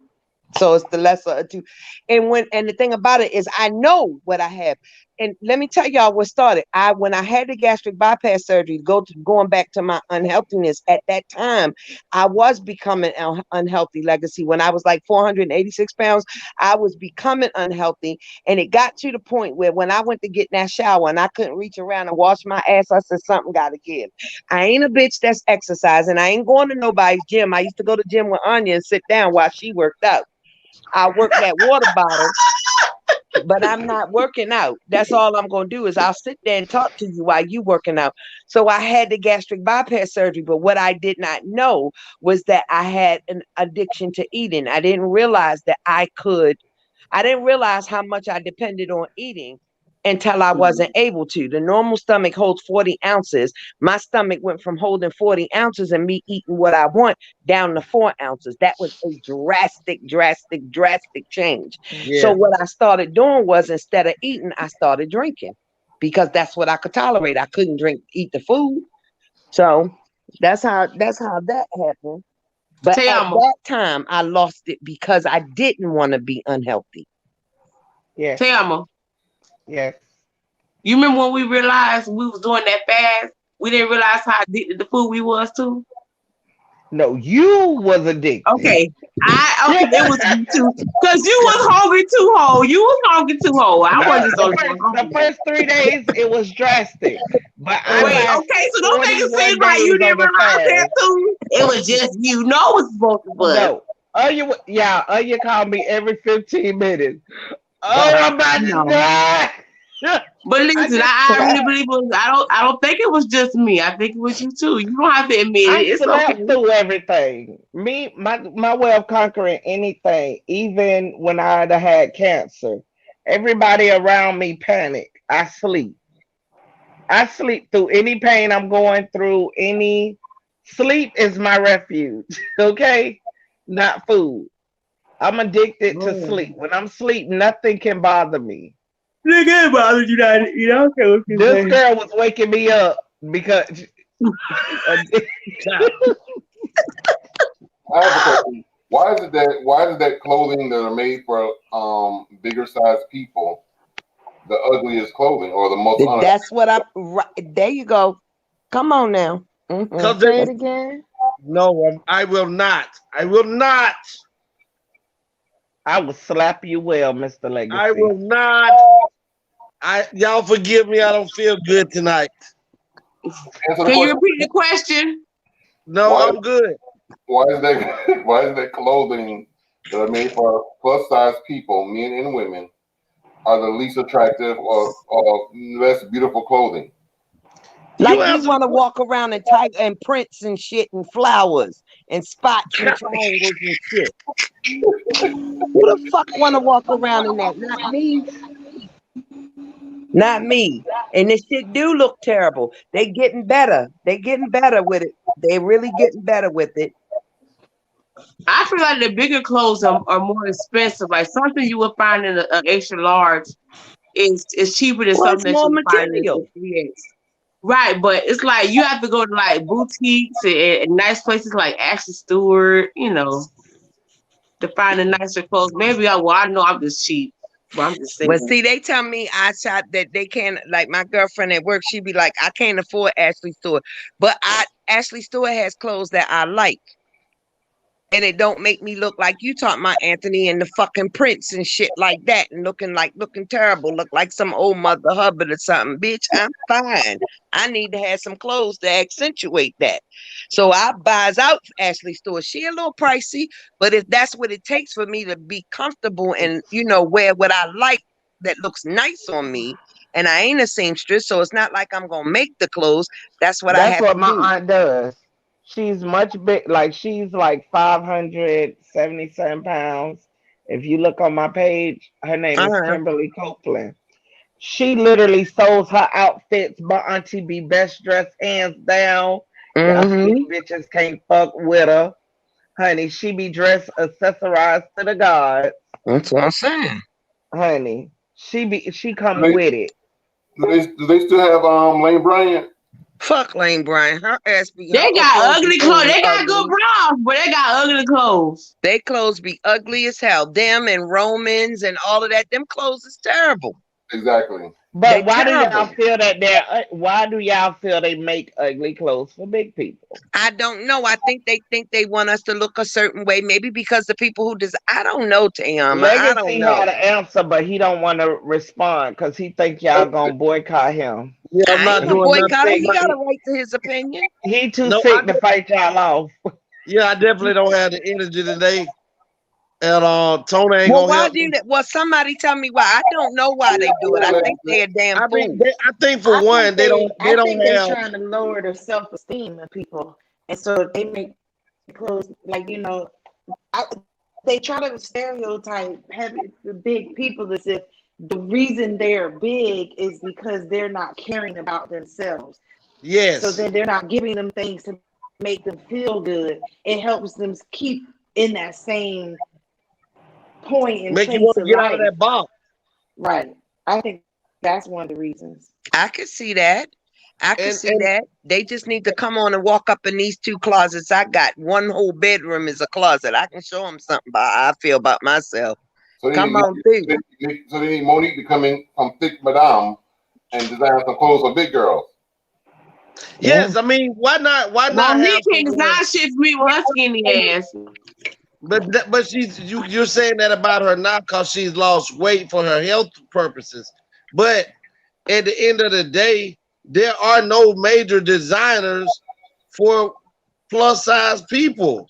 So it's the lesser of two. And the thing about it is I know what I have. And let me tell y'all what started. When I had the gastric bypass surgery, going back to my unhealthiness at that time, I was becoming unhealthy, Legacy. When I was like 486 pounds, I was becoming unhealthy. And it got to the point where when I went to get in that shower and I couldn't reach around and wash my ass, I said, something got to give. I ain't a bitch that's exercising. I ain't going to nobody's gym. I used to go to the gym with Anya and sit down while she worked out. I work that water bottle, but I'm not working out. That's all I'm going to do is I'll sit there and talk to you while you working out. So I had the gastric bypass surgery, but what I did not know was that I had an addiction to eating. I didn't realize that I didn't realize how much I depended on eating until I wasn't able to. The normal stomach holds 40 ounces. My stomach went from holding 40 ounces and me eating what I want down to 4 ounces. That was a drastic change. Yeah. So what I started doing was instead of eating, I started drinking because that's what I could tolerate. I couldn't eat the food. So that's how that happened. But at that time, I lost it because I didn't want to be unhealthy. Yeah. Thelma. Yes. You remember when we realized we was doing that fast? We didn't realize how addicted the food we was to. No, you was addicted. Okay, it was me too. Because you was hungry too whole. You was hungry too whole. I wasn't so the first 3 days it was drastic. But okay, so don't make it seem like you didn't realize that too. It was just you. No, it was both of us. No. Anya called me every 15 minutes. Oh, I'm about to die. But listen, I really believe it was, I don't think it was just me. I think it was you too. You don't have to admit it. It's okay. Through everything. My way of conquering anything, even when I had cancer, everybody around me panic. I sleep through any pain I'm going through. Sleep is my refuge. Okay, not food. I'm addicted to sleep. When I'm asleep, nothing can bother me. They can't bother you. This girl was waking me up because. I have a question. Why is it that clothing that are made for bigger sized people, the ugliest clothing or the most? That's what there you go. Come on now. Mm-hmm. Say it again. No, I will not. I will not. I will slap you well, Mr. Legacy. I will not. Y'all forgive me. I don't feel good tonight. Can you repeat the question? No, I'm good. Why is that clothing that are made for plus size people, men and women, are the least attractive or less beautiful clothing? Like you want to walk around in tight and prints and shit and flowers and spots and triangles and shit. Who the fuck want to walk around in that? Not me. Not me. And this shit do look terrible. They getting better. They getting better with it. They really getting better with it. I feel like the bigger clothes are more expensive. Like something you would find in an extra large is cheaper than something more that you find in material. 3X. Right, but it's like you have to go to like boutiques and nice places like Ashley Stewart, you know, to find the nicer clothes. Maybe I know I'm just cheap, but I'm just saying. But see, they tell me I shop that they can't, like my girlfriend at work, she be like, I can't afford Ashley Stewart, but Ashley Stewart has clothes that I like. And it don't make me look like you talking about Anthony and the fucking prints and shit like that and looking terrible, look like some old Mother Hubbard or something. Bitch, I'm fine. I need to have some clothes to accentuate that. So I buys out Ashley Stewart. She a little pricey, but if that's what it takes for me to be comfortable and, you know, wear what I like that looks nice on me, and I ain't a seamstress, so it's not like I'm going to make the clothes. That's what I have to do. That's what my aunt does. She's much big. Like she's like 577 pounds. If you look on my page, her name is Kimberly Copeland. She literally sews her outfits. My auntie be best dressed hands down. Y'all skinny bitches can't fuck with her. Honey, she be dressed accessorized to the gods. That's what I'm saying. Honey, she come with it. Do they still have Lane Bryant? Fuck Lane Bryant. Her ass be. They got ugly clothes. They got good bras, but they got ugly clothes. They clothes be ugly as hell. Them and Romans and all of that. Them clothes is terrible. Exactly. But why do y'all feel that why do y'all feel they make ugly clothes for big people? I don't know. I think they want us to look a certain way. Maybe because the people who I don't know, Tayama. I don't know. Legacy had an answer, but he don't want to respond because he think y'all gonna boycott him. Yeah, I'm not doing boycott him. He got a right to his opinion. He too sick to fight y'all off. Yeah, I definitely don't have the energy today. And Tony ain't gonna help me. Well, somebody tell me why. I don't know why they do it. I think they're a damn fool. I think for one, they don't they're have. trying to lower the self-esteem of people, and so they make clothes like they try to stereotype the big people as if the reason they're big is because they're not caring about themselves. Yes. So then they're not giving them things to make them feel good. It helps them keep in that same point and make you want to get out of that box. Right. I think that's one of the reasons. I could see that. I can see that. They just need to come on and walk up in these two closets I got. One whole bedroom is a closet. I can show them something about how I feel about myself. So come on, big. So they need Monique to come in from Thick Madame and design some clothes for big girls. Yes, I mean, why not? Why not? Monique can't design shit for me with her skinny ass. But you're saying that about her now because she's lost weight for her health purposes. But at the end of the day, there are no major designers for plus size people.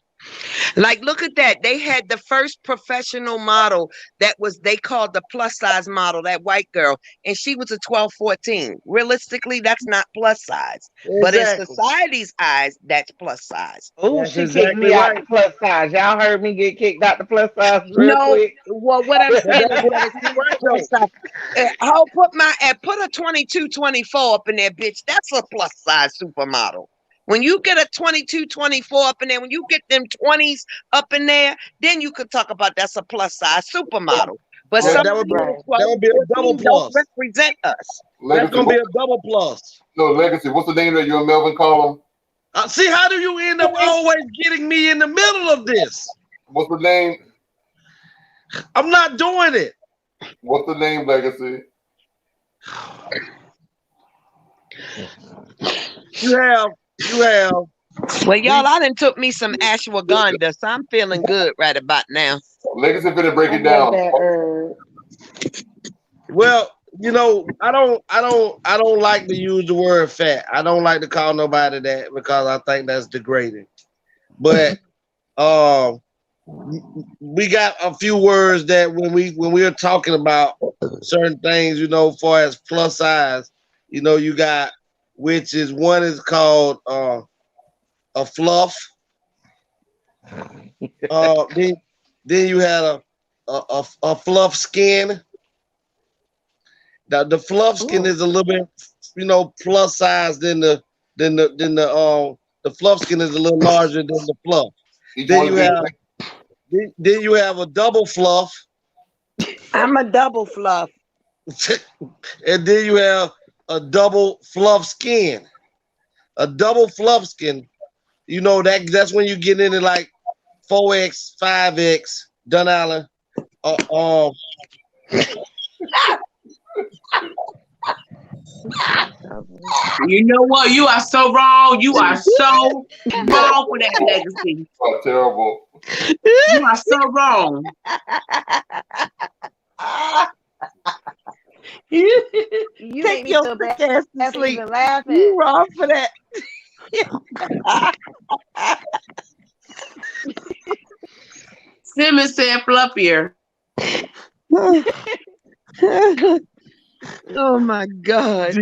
Like, look at that. They had the first professional model they called the plus size model, that white girl, and she was a 12, 14. Realistically, that's not plus size. Exactly. But in society's eyes, that's plus size. Oh, she kicked me out the plus size. Y'all heard me get kicked out the plus size real quick. Well, what I'm saying is, put a 22, 24 up in there, bitch. That's a plus size supermodel. When you get a 22, 24 up in there, when you get them 20s up in there, then you could talk about that's a plus size supermodel. But that would be a double plus. Represent us. Legacy, that's gonna be a double plus. No, Legacy. What's the name that you and Melvin call them? See, how do you end up always getting me in the middle of this? What's the name? I'm not doing it. What's the name, Legacy? You have. Well, y'all, I done took me some ashwagandha, so I'm feeling good right about now. Legacy finna break it down. Well, I don't like to use the word fat. I don't like to call nobody that because I think that's degrading. But we got a few words that when we are talking about certain things, far as plus size, you got. Which is one is called a fluff. Then you had a fluff skin. Now the fluff skin is a little bit, plus size than the fluff skin is a little larger than the fluff. Then you have a double fluff. I'm a double fluff. And then you have a double fluff skin. A double fluff skin, that's when you get into like 4X, 5X, Dun Allen. You know what? You are so wrong. You are so wrong for that legacy. Oh, terrible. You are so wrong. You take your so sick ass to sleep. Laughing. You wrong for that. Simmons said fluffier. Oh my God!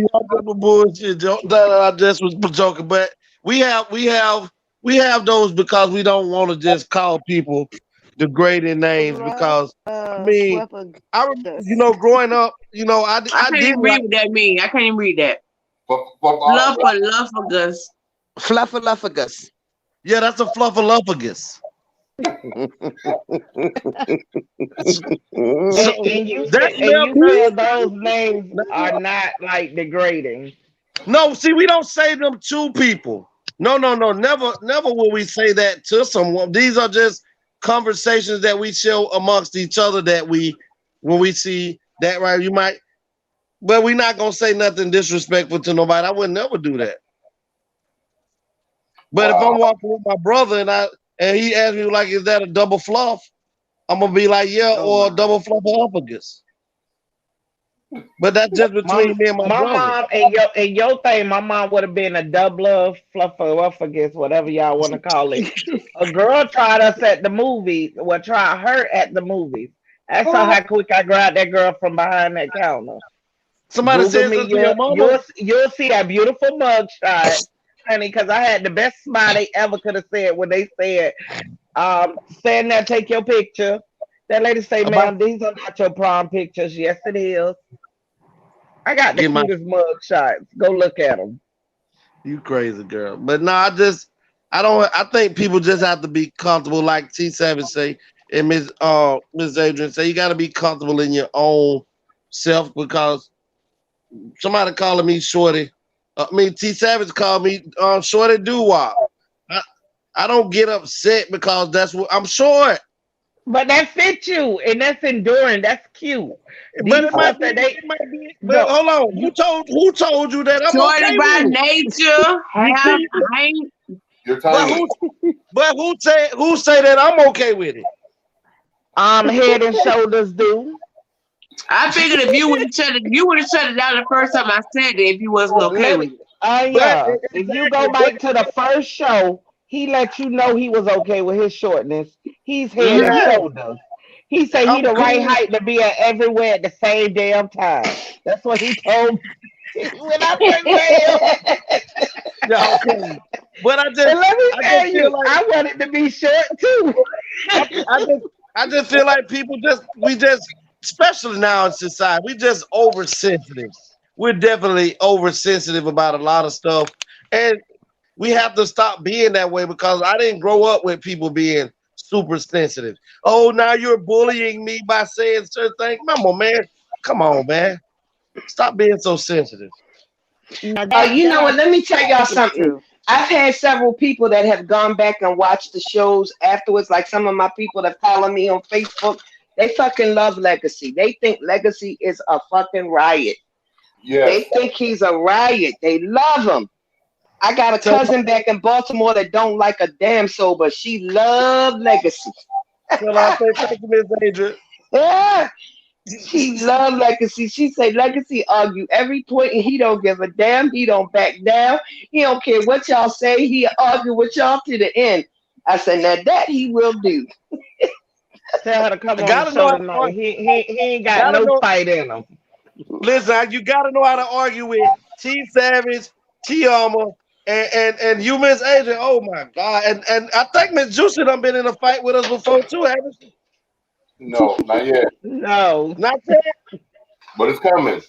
Bullshit. I just was joking, but we have we have those because we don't want to just call people degrading names because I mean, I remember, growing up, I can't did even read what that mean. I can't even read that. Fluffagus. Fluffaluffagus. Yeah, that's a fluffaluffagus. And you feel those names are not like degrading. No, see, we don't say them to people. No, never will we say that to someone. These are just conversations that we show amongst each other that when we see that, right, you might, but we're not gonna say nothing disrespectful to nobody. I would never do that. But if I'm walking with my brother and he asks me like, is that a double fluff? I'm gonna be like, yeah, or a double fluffaluffagus. But that's just between me and my brother. Mom and your thing, my mom would have been a double fluffaluffagus, whatever y'all want to call it. A girl tried us at the movies. Well, try her at the movies. I saw how quick I grabbed that girl from behind that counter. Somebody said to your mama. You'll see a beautiful mugshot, honey, because I had the best smile they ever could have said when they said, stand there, take your picture. That lady say, ma'am, these are not your prom pictures. Yes, it is. I got the cutest mugshots. Go look at them. You crazy girl. But no, I think people just have to be comfortable, like T Savage say, and Miss Adrian say, you got to be comfortable in your own self, because somebody calling me Shorty. T Savage called me Shorty Doo-Wop. I don't get upset because that's what I'm short. But that fits you, and that's enduring. That's cute. But it might be. But hold on. Who told you that I'm shorty okay by with nature? But who say that I'm okay with it? Head and shoulders do. I figured if you would have shut it down the first time I said it, if you wasn't okay with it. Yeah. If you go back to the first show, he let you know he was okay with his shortness. He's head and shoulders. He said he the right height to be at everywhere at the same damn time. That's what he told me when I first met him. But I wanted to be short too. I just feel like we just, especially now in society, we just oversensitive. We're definitely oversensitive about a lot of stuff, and we have to stop being that way, because I didn't grow up with people being super sensitive. Oh, now you're bullying me by saying certain things. Come on, man. Stop being so sensitive. You know what? Let me tell y'all something. I've had several people that have gone back and watched the shows afterwards. Like some of my people that follow me on Facebook, they fucking love Legacy. They think Legacy is a fucking riot. Yeah. They think he's a riot. They love him. I got a cousin back in Baltimore that don't like a damn soul, but she loved Legacy. Yeah. She loved Legacy. She said Legacy argue every point and he don't give a damn. He don't back down. He don't care what y'all say. He argue with y'all to the end. I said, now that he will do. Tell her to come on the show tonight. He ain't got no fight in him. Listen, you gotta know how to argue with T Savage, T Armor, and you, Miss Adrian. Oh my God. And I think Miss Juicy done been in a fight with us before too, haven't she? No, not yet. No, not yet. But it's coming.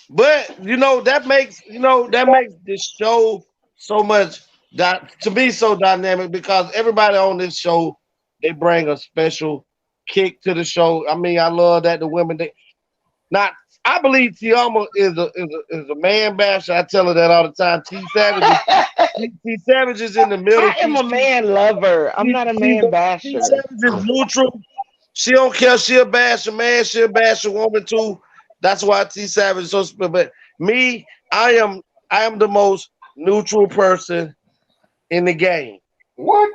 But that makes this show so much to be so dynamic, because everybody on this show, they bring a special kick to the show. I mean, I love that the women I believe Tiama is a man basher. I tell her that all the time. T Savage is in the middle. I am a man lover. I'm not a man basher. T Savage is neutral. She don't care. She'll bash a man. She'll bash a woman too. That's why T Savage is so special. But me, I am the most neutral person in the game. What?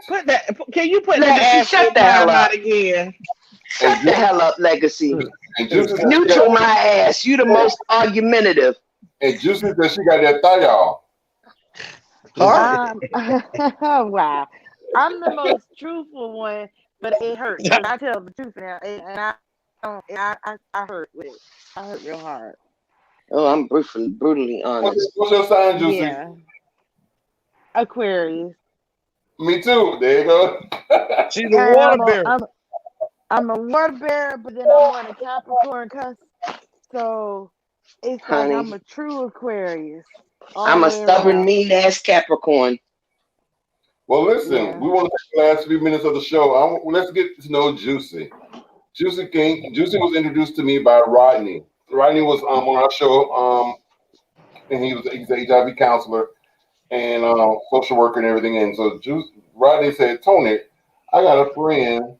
Can you put that ass shut the hell up again? Shut the hell up, Legacy. Neutral my ass. You the most argumentative. And Juicy said she got that thigh off. Wow. I'm the most truthful one, but it hurts. I tell the truth now, and I hurt with it. I hurt real hard. Oh, I'm brutally honest. What's your sign, Juicy? Yeah. Aquarius. Me too. There you go. She's a water bearer. I'm a water bearer, but then I'm on a Capricorn cusp. So it's like Honey, I'm a true Aquarius. I'm a stubborn, mean ass Capricorn. Well, listen, we want to take the last few minutes of the show. Let's get to know Juicy. Juicy was introduced to me by Rodney. Rodney was on our show, and he's an HIV counselor and social worker and everything. And so Rodney said, Tony, I got a friend,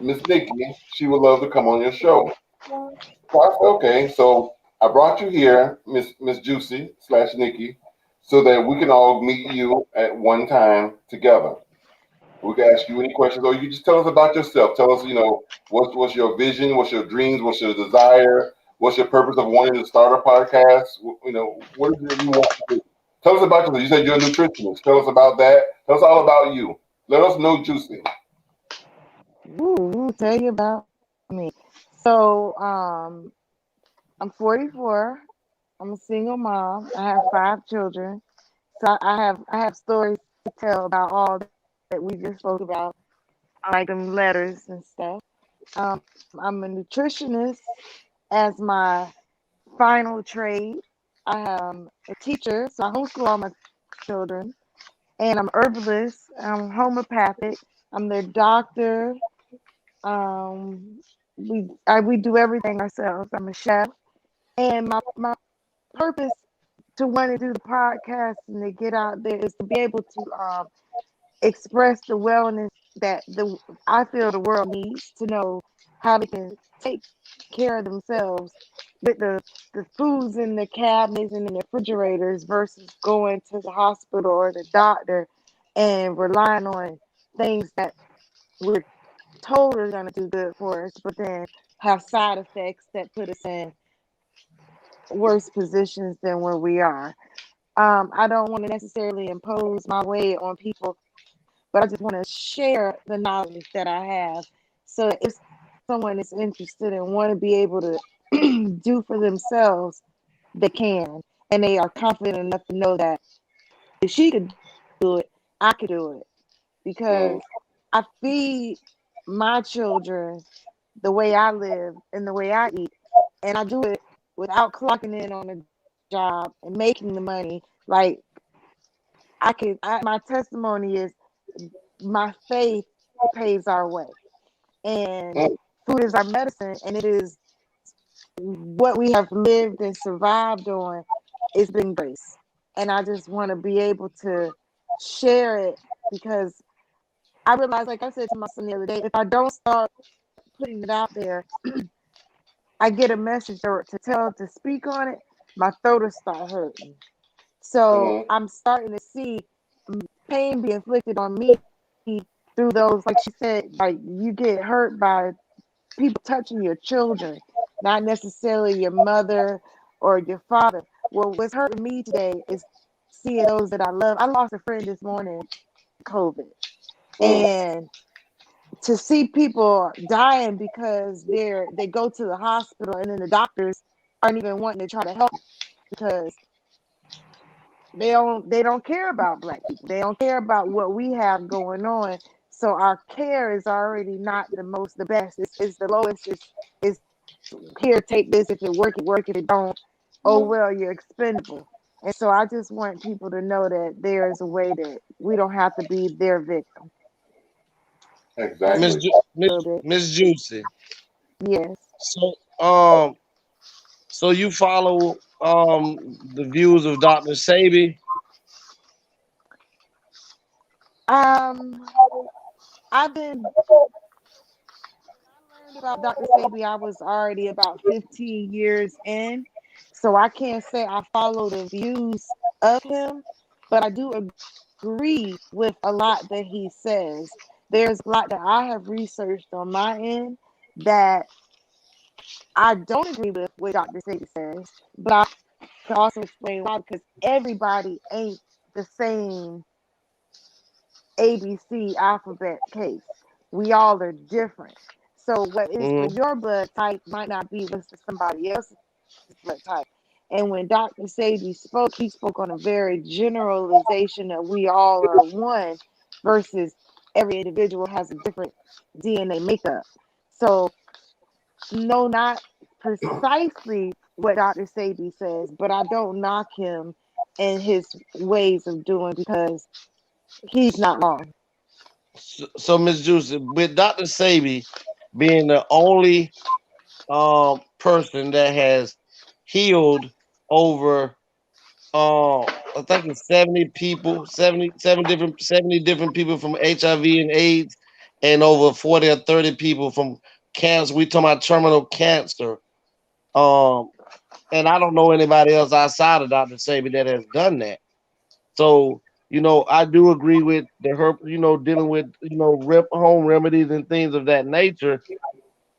Miss Nikki. She would love to come on your show. So I said, okay. So I brought you here, Miss Juicy / Nikki, so that we can all meet you at one time together. We can ask you any questions, or you can just tell us about yourself. Tell us, what's your vision, what's your dreams, what's your desire, what's your purpose of wanting to start a podcast. What is it you want to do? Tell us about yourself. You said you're a nutritionist. Tell us about that. Tell us all about you. Let us know, Juicy. Ooh, tell you about me. So, I'm 44. I'm a single mom. I have 5 children. So I have stories to tell about all that we just spoke about, like them letters and stuff. I'm a nutritionist as my final trade. I am a teacher, so I homeschool all my children. And I'm herbalist. I'm homeopathic. I'm their doctor. We do everything ourselves. I'm a chef. And my purpose to want to do the podcast and to get out there is to be able to express the wellness that I feel the world needs to know how they can take care of themselves with the foods in the cabinets and in the refrigerators versus going to the hospital or the doctor and relying on things that we're told are going to do good for us, but then have side effects that put us in worse positions than where we are. I don't want to necessarily impose my way on people, but I just want to share the knowledge that I have. So if someone is interested and want to be able to do for themselves, they can. And they are confident enough to know that if she could do it, I could do it. Because I feed my children the way I live and the way I eat. And I do it without clocking in on a job and making the money. Like my testimony is my faith paves our way. And food is our medicine, and it is what we have lived and survived on. It's been grace. And I just want to be able to share it because I realized, like I said to my son the other day, if I don't start putting it out there, I get a message to speak on it, my throat will start hurting. So I'm starting to see pain be inflicted on me through those, like she said, like you get hurt by people touching your children, not necessarily your mother or your father. Well, what's hurting me today is seeing those that I love. I lost a friend this morning, COVID, and to see people dying because they go to the hospital and then the doctors aren't even wanting to try to help because they don't care about Black people. They don't care about what we have going on. So our care is already not the best. It's the lowest. It's here, take this. If it work, it work. If it don't, oh well, you're expendable. And so I just want people to know that there is a way that we don't have to be their victim. Exactly. Miss Juicy. Yes. So you follow the views of Dr. Sebi? I've been learned about Dr. Sebi. I was already about 15 years in, so I can't say I follow the views of him, but I do agree with a lot that he says. There's a lot that I have researched on my end that I don't agree with what Dr. Sebi says, but I can also explain why, because everybody ain't the same ABC alphabet case. We all are different. So what is for your blood type might not be what's for somebody else's blood type. And when Dr. Sebi spoke, he spoke on a very generalization that we all are one, versus every individual has a different DNA makeup. So, no, not precisely what Dr. Sebi says, but I don't knock him and his ways of doing because he's not wrong. So Miss Juicy, with Dr. Sebi being the only person that has healed over I think it's 70 people, 70 different people from HIV and AIDS, and over 40 or 30 people from cancer. We talking about terminal cancer. And I don't know anybody else outside of Dr. Sebi that has done that. So, I do agree with the herb, dealing with, home remedies and things of that nature.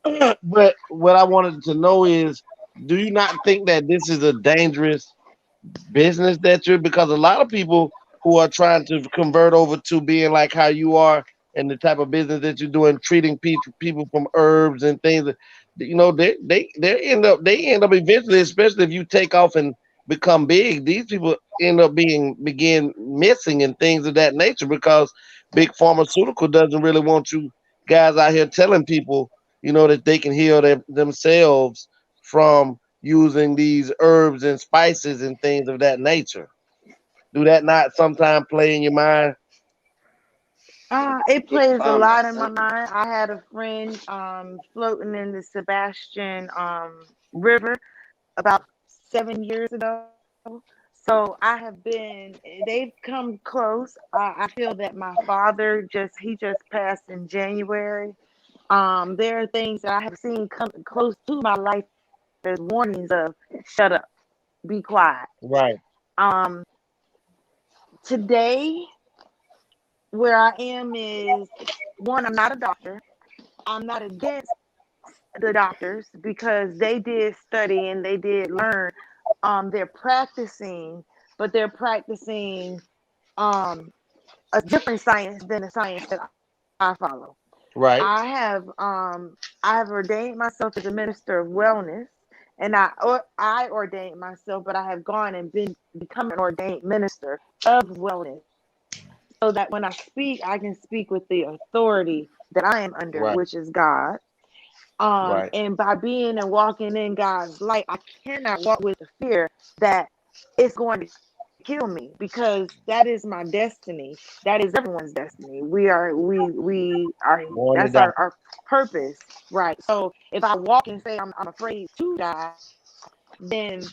But what I wanted to know is, do you not think that this is a dangerous business because a lot of people who are trying to convert over to being like how you are and the type of business that you're doing, treating people from herbs and things, they end up eventually, especially if you take off and become big, these people end up begin missing and things of that nature because big pharmaceutical doesn't really want you guys out here telling people, that they can heal themselves from using these herbs and spices and things of that nature. Do that not sometimes play in your mind? It plays a lot in my mind. I had a friend floating in the Sebastian River about 7 years ago. So they've come close. I feel that my father just passed in January. There are things that I have seen come close to my life as warnings of shut up, be quiet. Right. Today, where I am is, one, I'm not a doctor. I'm not against the doctors because they did study and they did learn. They're practicing, but they're practicing a different science than the science that I follow. Right. I have ordained myself as a minister of wellness, and I ordained myself, but I have gone and become an ordained minister of wellness, so that when I speak, I can speak with the authority that I am under, Right. which is God. Right. And by being and walking in God's light, I cannot walk with the fear that it's going to kill me, because that is my destiny. That is everyone's destiny. We are that's our purpose, right? So if I walk and say I'm afraid to die, then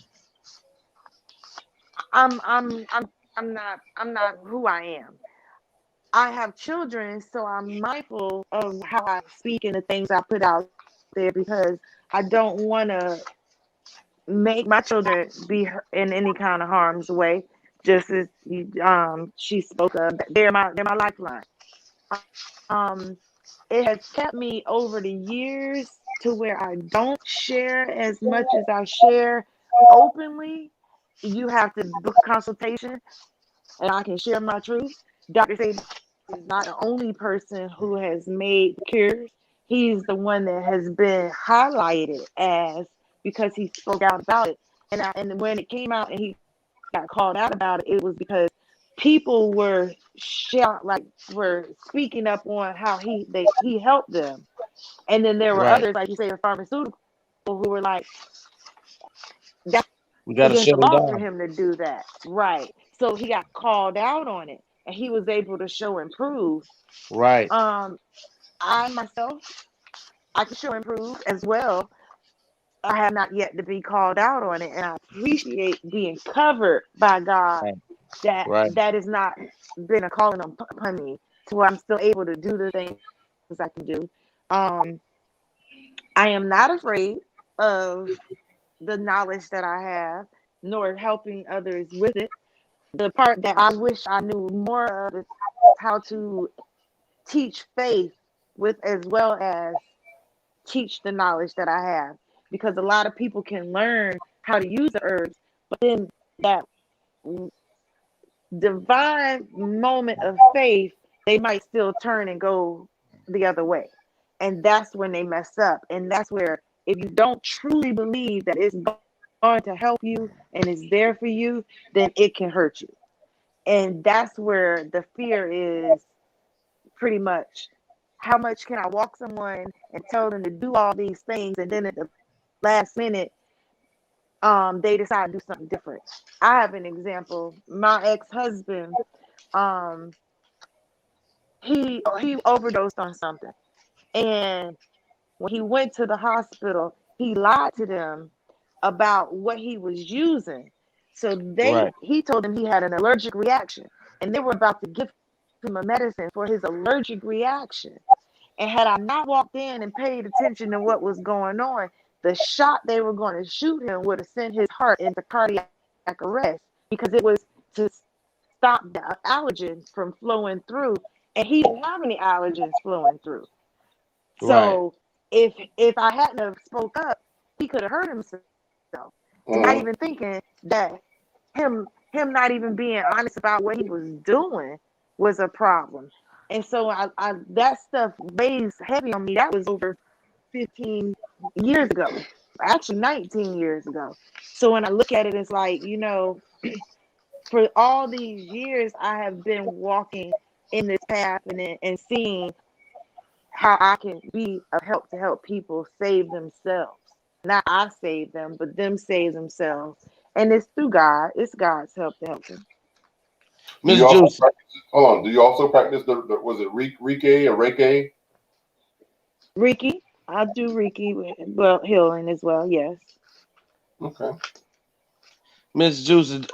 I'm not who I am. I have children, so I'm mindful of how I speak and the things I put out there, because I don't want to make my children be in any kind of harm's way. Just as she spoke of, they're my lifeline. It has kept me over the years to where I don't share as much as I share openly. You have to book a consultation, and I can share my truth. Dr. Sebi is not the only person who has made cures. He's the one that has been highlighted because he spoke out about it. And when it came out and he got called out about it, it was because people were speaking up on how he helped them. And then there were others, like you say, the pharmaceutical, who were like, that's against the law for him to do that. Right. So he got called out on it, and he was able to show and prove. Right. I myself, I can show and prove as well. I have not yet to be called out on it, and I appreciate being covered by God. That has not been a calling upon me, to where I'm still able to do the things I can do. I am not afraid of the knowledge that I have, nor helping others with it. The part that I wish I knew more of is how to teach faith with, as well as teach the knowledge that I have. Because a lot of people can learn how to use the herbs, but then that divine moment of faith, they might still turn and go the other way. And that's when they mess up. And that's where, if you don't truly believe that it's going to help you and is there for you, then it can hurt you. And that's where the fear is pretty much. How much can I walk someone and tell them to do all these things, and then at the last minute, they decide to do something different? I have an example. My ex-husband, he overdosed on something, and when he went to the hospital, he lied to them about what he was using. So he told them he had an allergic reaction, and they were about to give him a medicine for his allergic reaction. And had I not walked in and paid attention to what was going on, the shot they were going to shoot him would have sent his heart into cardiac arrest, because it was to stop the allergens from flowing through, and he didn't have any allergens flowing through. So if I hadn't have spoke up, he could have hurt himself. Not even thinking that him not even being honest about what he was doing was a problem. And so I that stuff weighs heavy on me. That was over 15 years ago, actually 19 years ago. So when I look at it, it's like, for all these years, I have been walking in this path and seeing how I can be of help to help people save themselves. Not I save them, but them save themselves. And it's through God. It's God's help to help them. Hold on. Do you also practice was it Reiki or Reiki? Reiki. I do Reiki, well, healing as well, yes. Okay. Miss Juicy,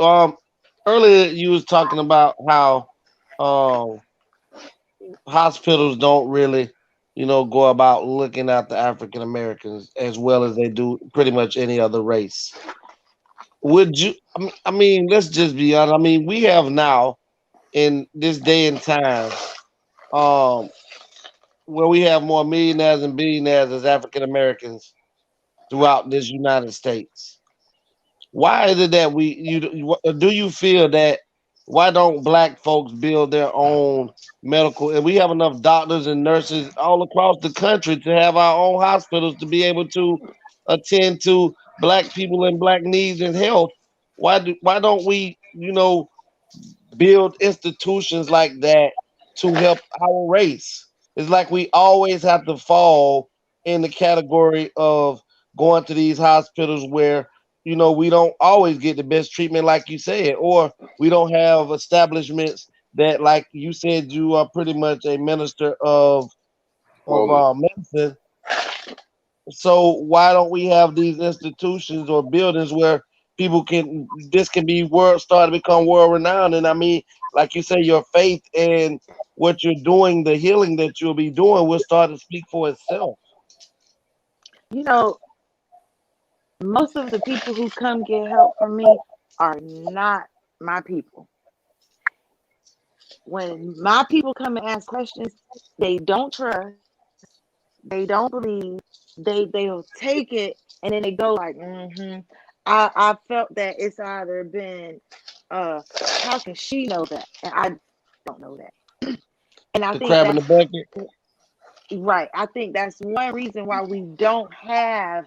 earlier you was talking about how hospitals don't really, go about looking at the African Americans as well as they do pretty much any other race. Would you, I mean, let's just be honest. I mean, we have now in this day and time, where we have more millionaires and billionaires as African Americans throughout this United States. Why is it that do you feel that, why don't black folks build their own medical, and we have enough doctors and nurses all across the country to have our own hospitals to be able to attend to black people and black needs and health? Why don't we, build institutions like that to help our race? It's like we always have to fall in the category of going to these hospitals where, we don't always get the best treatment, like you said, or we don't have establishments that, like you said, you are pretty much a minister of medicine. So why don't we have these institutions or buildings where people can be start to become world renowned? And I mean, like you say, your faith and what you're doing, the healing that you'll be doing, will start to speak for itself. Most of the people who come get help from me are not my people. When my people come and ask questions, they don't trust, they don't believe, they'll take it, and then they go like, I felt that it's either been, how can she know that? And I don't know that. And I think crab in the bucket. Right. I think that's one reason why we don't have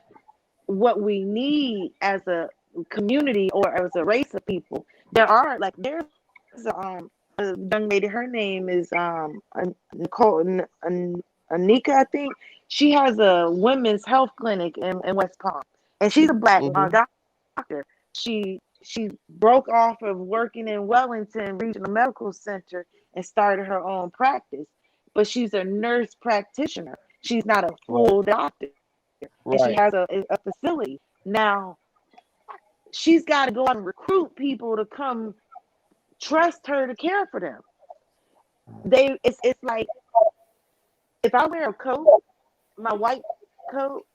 what we need as a community or as a race of people. There's a young lady, her name is Nicole Anika, I think. She has a women's health clinic in West Palm, and she's a black doctor. She broke off of working in Wellington Regional Medical Center and started her own practice, but she's a nurse practitioner. She's not a full doctor. And she has a facility. Now, she's got to go out and recruit people to come trust her to care for them. It's like, if I wear a coat, my white coat,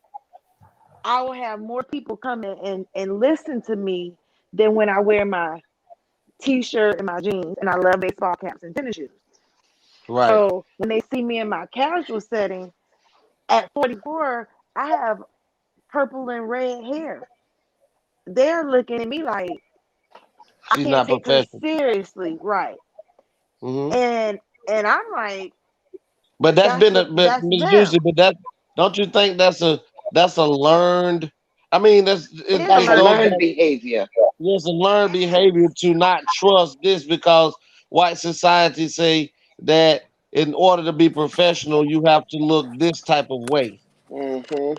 I will have more people come in and listen to me than when I wear my t-shirt and my jeans, and I love baseball caps and tennis shoes. Right. So when they see me in my casual setting, at 44, I have purple and red hair. They're looking at me like, she's I not can't take her professional. Seriously, right? And I'm like, but Ms. Juicy, but don't you think that's a learned? I mean, it's a learned behavior. It's a learned behavior to not trust this, because white society say that in order to be professional, you have to look this type of way. Mm-hmm.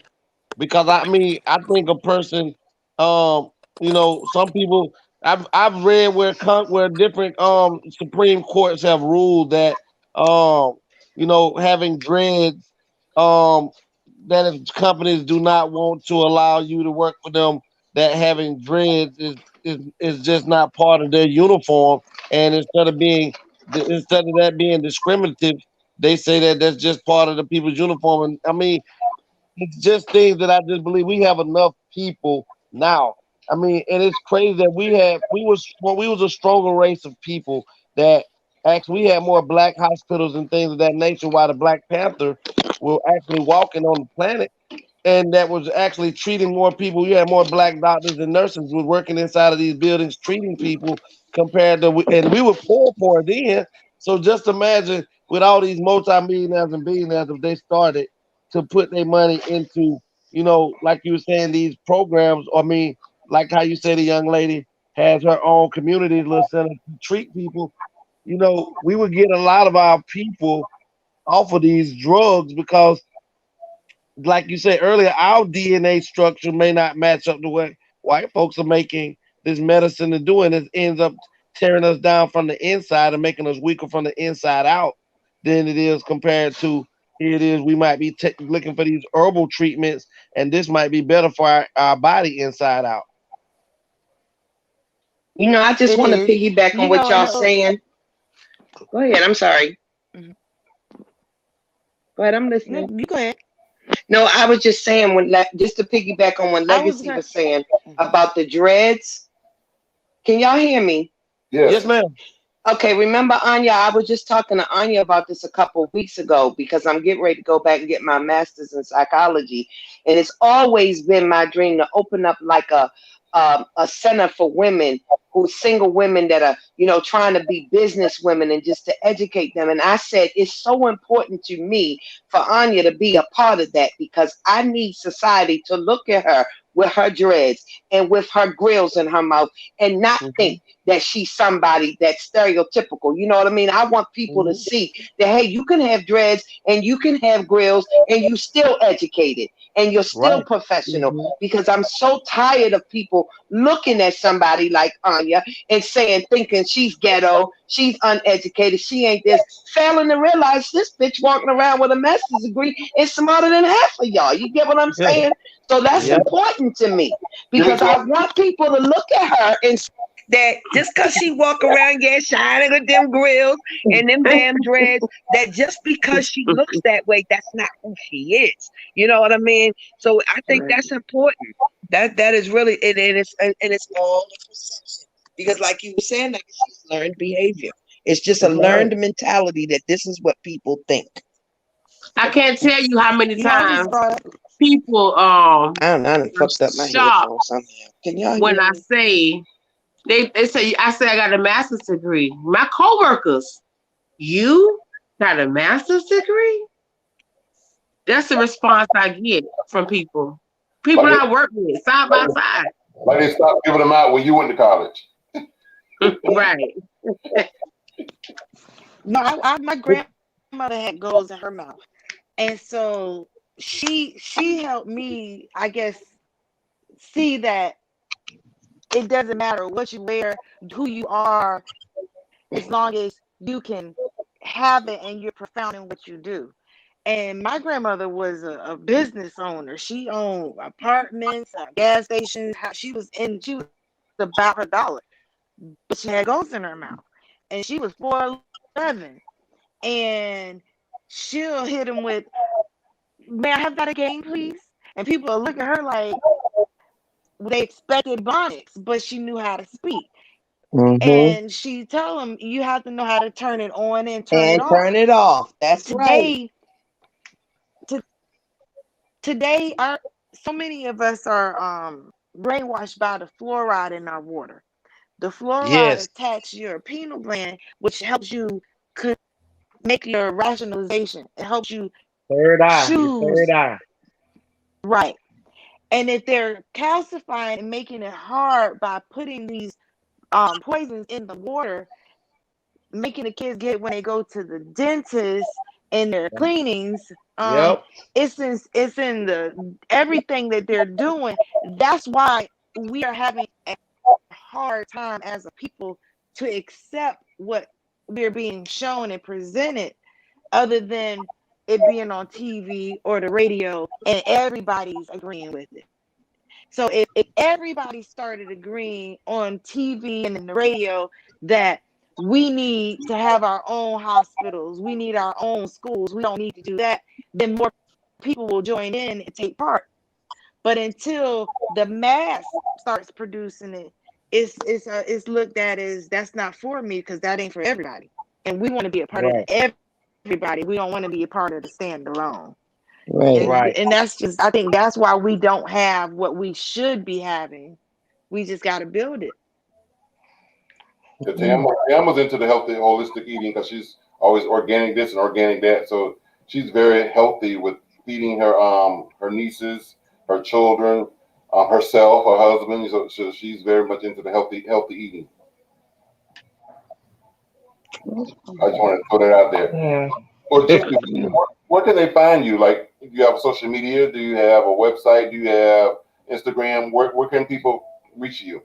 Because I mean, I think a person, some people I've read where different Supreme Courts have ruled that having dreads that if companies do not want to allow you to work for them, that having dreads is just not part of their uniform, and instead of that being discriminative, they say that that's just part of the people's uniform. And I mean, it's just things that I just believe we have enough people now. I mean, and it's crazy that we was a stronger race of people that actually we had more black hospitals and things of that nature, while the Black Panther were actually walking on the planet, and that was actually treating more people. You had more black doctors and nurses were working inside of these buildings treating people compared to, and we were poor then. So just imagine with all these multimillionaires and billionaires, if they started to put their money into, like you were saying, these programs. I mean, like how you say the young lady has her own community little center to treat people. We would get a lot of our people off of these drugs because, like you said earlier, our DNA structure may not match up to what white folks are making this medicine to do, and it ends up tearing us down from the inside and making us weaker from the inside out than it is compared to here it is. We might be looking for these herbal treatments, and this might be better for our body inside out. I just want to piggyback on what y'all saying. Go ahead. I'm sorry. Mm-hmm. Go ahead. I'm listening. You go ahead. No, I was just saying just to piggyback on what Legacy was saying about the dreads. Can y'all hear me? Yes, ma'am. Okay, remember Anya? I was just talking to Anya about this a couple of weeks ago because I'm getting ready to go back and get my master's in psychology, and it's always been my dream to open up like a center for women single women that are trying to be business women, and just to educate them. And I said it's so important to me for Anya to be a part of that, because I need society to look at her with her dreads and with her grills in her mouth and not think that she's somebody that's stereotypical. You know what I mean? I want people to see that, hey, you can have dreads and you can have grills and you still educated and you're still professional, because I'm so tired of people looking at somebody like Anya and thinking she's ghetto, she's uneducated, she ain't this, failing to realize this bitch walking around with a master's degree is smarter than half of y'all. You get what I'm saying? So that's important to me, because I want people to look at her and that just because she walk around, shining with them grills and them damn dreads, that just because she looks that way, that's not who she is. You know what I mean? So I think that's important. That is really, and it's all perception. Because like you were saying, like, it's learned behavior. It's just a learned mentality that this is what people think. I can't tell you how many times people I done fucked up my headphones somehow. Can y'all hear when me? I say they say I got a master's degree. My coworkers, you got a master's degree? That's the response I get from people. People I work with side by side. Why they stopped giving them out when you went to college? Right. No, my grandmother had goals in her mouth, and so she helped me, I guess, see that it doesn't matter what you wear, who you are, as long as you can have it and you're profound in what you do. And my grandmother was a business owner. She owned apartments, gas stations. She was about her dollar, but she had goals in her mouth, and she was 4'11", and she'll hit him with, "May I have that again, please?" And people will look at her like they expected bonnets, but she knew how to speak. And she tell them, you have to know how to turn it on and turn it off. That's right. Today, so many of us are brainwashed by the fluoride in our water. The fluoride attacks your pineal gland, which helps you make your rationalization. It helps you third eye. Right. And if they're calcifying and making it hard by putting these poisons in the water, making the kids get when they go to the dentist and their cleanings. Yep. It's in the everything that they're doing. That's why we are having a hard time as a people to accept what we're being shown and presented, other than it being on TV or the radio and everybody's agreeing with it. So if everybody started agreeing on TV and in the radio that we need to have our own hospitals, we need our own schools, we don't need to do that, then more people will join in and take part. But until the mass starts producing it, it's looked at as that's not for me because that ain't for everybody. And we want to be a part of everybody. We don't want to be a part of the standalone. Right. And that's just, I think that's why we don't have what we should be having. We just got to build it. Tamma's into the healthy, holistic eating because she's always organic this and organic that. So she's very healthy with feeding her nieces, her children, herself, her husband. So she's very much into the healthy eating. I just want to throw that out there. Yeah. Well, where can they find you? Like, do you have social media? Do you have a website? Do you have Instagram? Where can people reach you?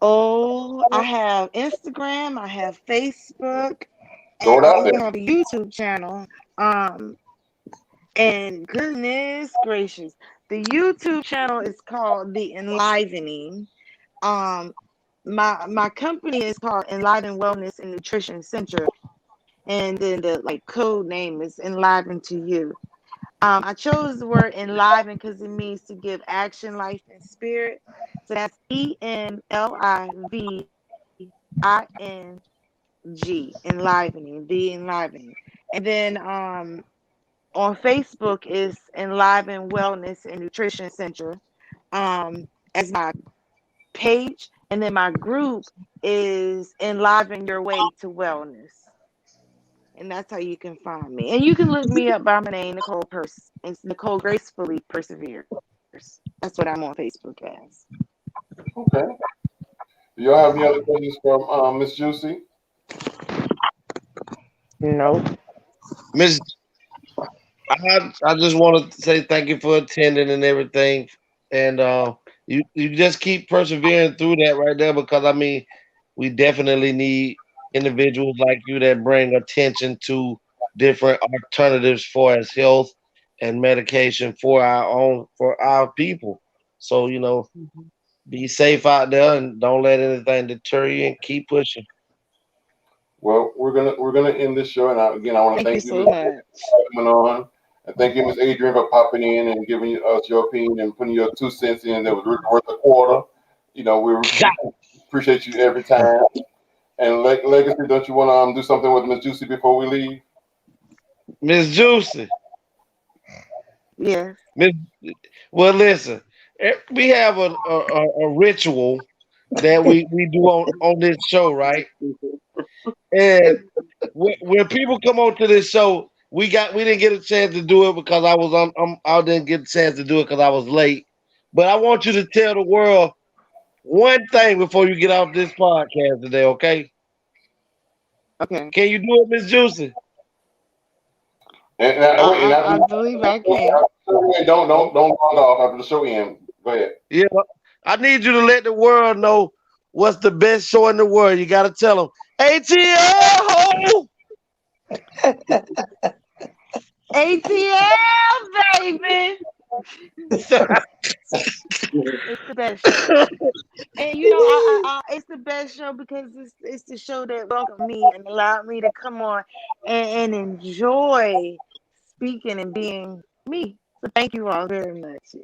Oh, I have Instagram, I have Facebook, Throw it and I out even there. have a YouTube channel. And goodness gracious, the YouTube channel is called The Enlivening. My company is called Enliven Wellness and Nutrition Center, and then the code name is Enliven to You. I chose the word enliven because it means to give action, life, and spirit. So that's ENLIVING, enlivening, the enlivening. And then on Facebook is Enliven Wellness and Nutrition Center as my page. And then my group is Enliven Your Way to Wellness. And that's how you can find me. And you can look me up by my name, Nicole It's Nicole Gracefully Perseveres. That's what I'm on Facebook as. Okay. Do y'all have any other questions from Miss Juicy? No. Miss, I just want to say thank you for attending and everything. And you just keep persevering through that right there, because I mean, we definitely need individuals like you that bring attention to different alternatives for as health and medication for our people. So, you know, be safe out there and don't let anything deter you, and keep pushing. Well, we're gonna end this show, and I want to thank you so much for coming on, and thank you, Miss Adrian, for popping in and giving us your opinion and putting your 2 cents in. That was worth a quarter. You know, we appreciate you every time. And Legacy, don't you want to do something with Miss Juicy before we leave? Miss Juicy. Yeah. Well, listen, we have a ritual that we do on this show, right? And when people come on to this show, we didn't get a chance to do it because I didn't get a chance to do it because I was late. But I want you to tell the world one thing before you get off this podcast today, okay? Okay. Can you do it, Miss Juicy? I believe I can. Don't log off after the show ends. Go ahead. Yeah, I need you to let the world know what's the best show in the world. You got to tell them, ATL, ATL, baby. It's the best show. And you know, it's the best show because it's the show that welcomed me and allowed me to come on and enjoy speaking and being me. So thank you all very much.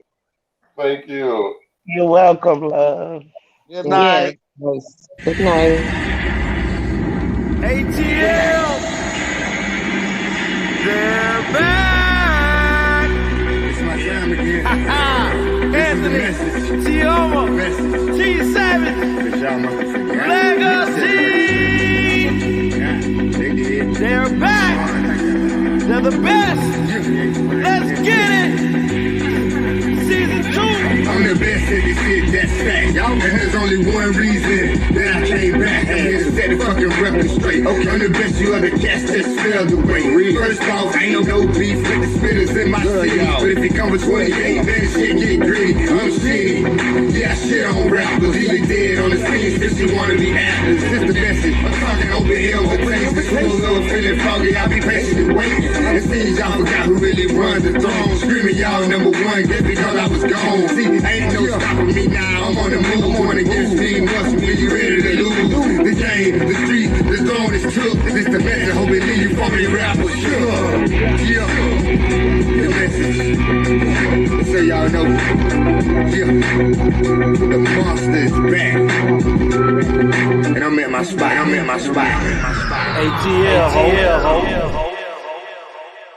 Thank you. You're welcome, love. Good night. Yes. Good night. ATL, they're back. It's my time again. Anthony, Tioma, T7, Legacy. They're back. They're the best. Let's get it. Season 2. best in this shit, that's fact. Y'all, and there's only one reason that I came back. I'm here to set the fucking record straight. Okay, I'm the best, you other cats just fell the way. First off, ain't no beef with the spitters in my city. But if you come with 28, then the shit get gritty. I'm shitty. Yeah, I shit on rappers, even dead on the scene, since you wanna be actors. This the message. I'm talking over hills and plains. This whole little feeling foggy, I'll be patiently waiting. It seems y'all forgot who really runs the throne. Screaming y'all number one, just because I was gone. See, ain't no stopping me now. I'm on the move. I'm on against team once when you ready to lose. The game, the street, the throne is took. This the message. Hope it leave you from your rappers. Sure. Yeah. The message. So y'all know. Yeah. The monster is back. And I'm at my spot. ATL, ho.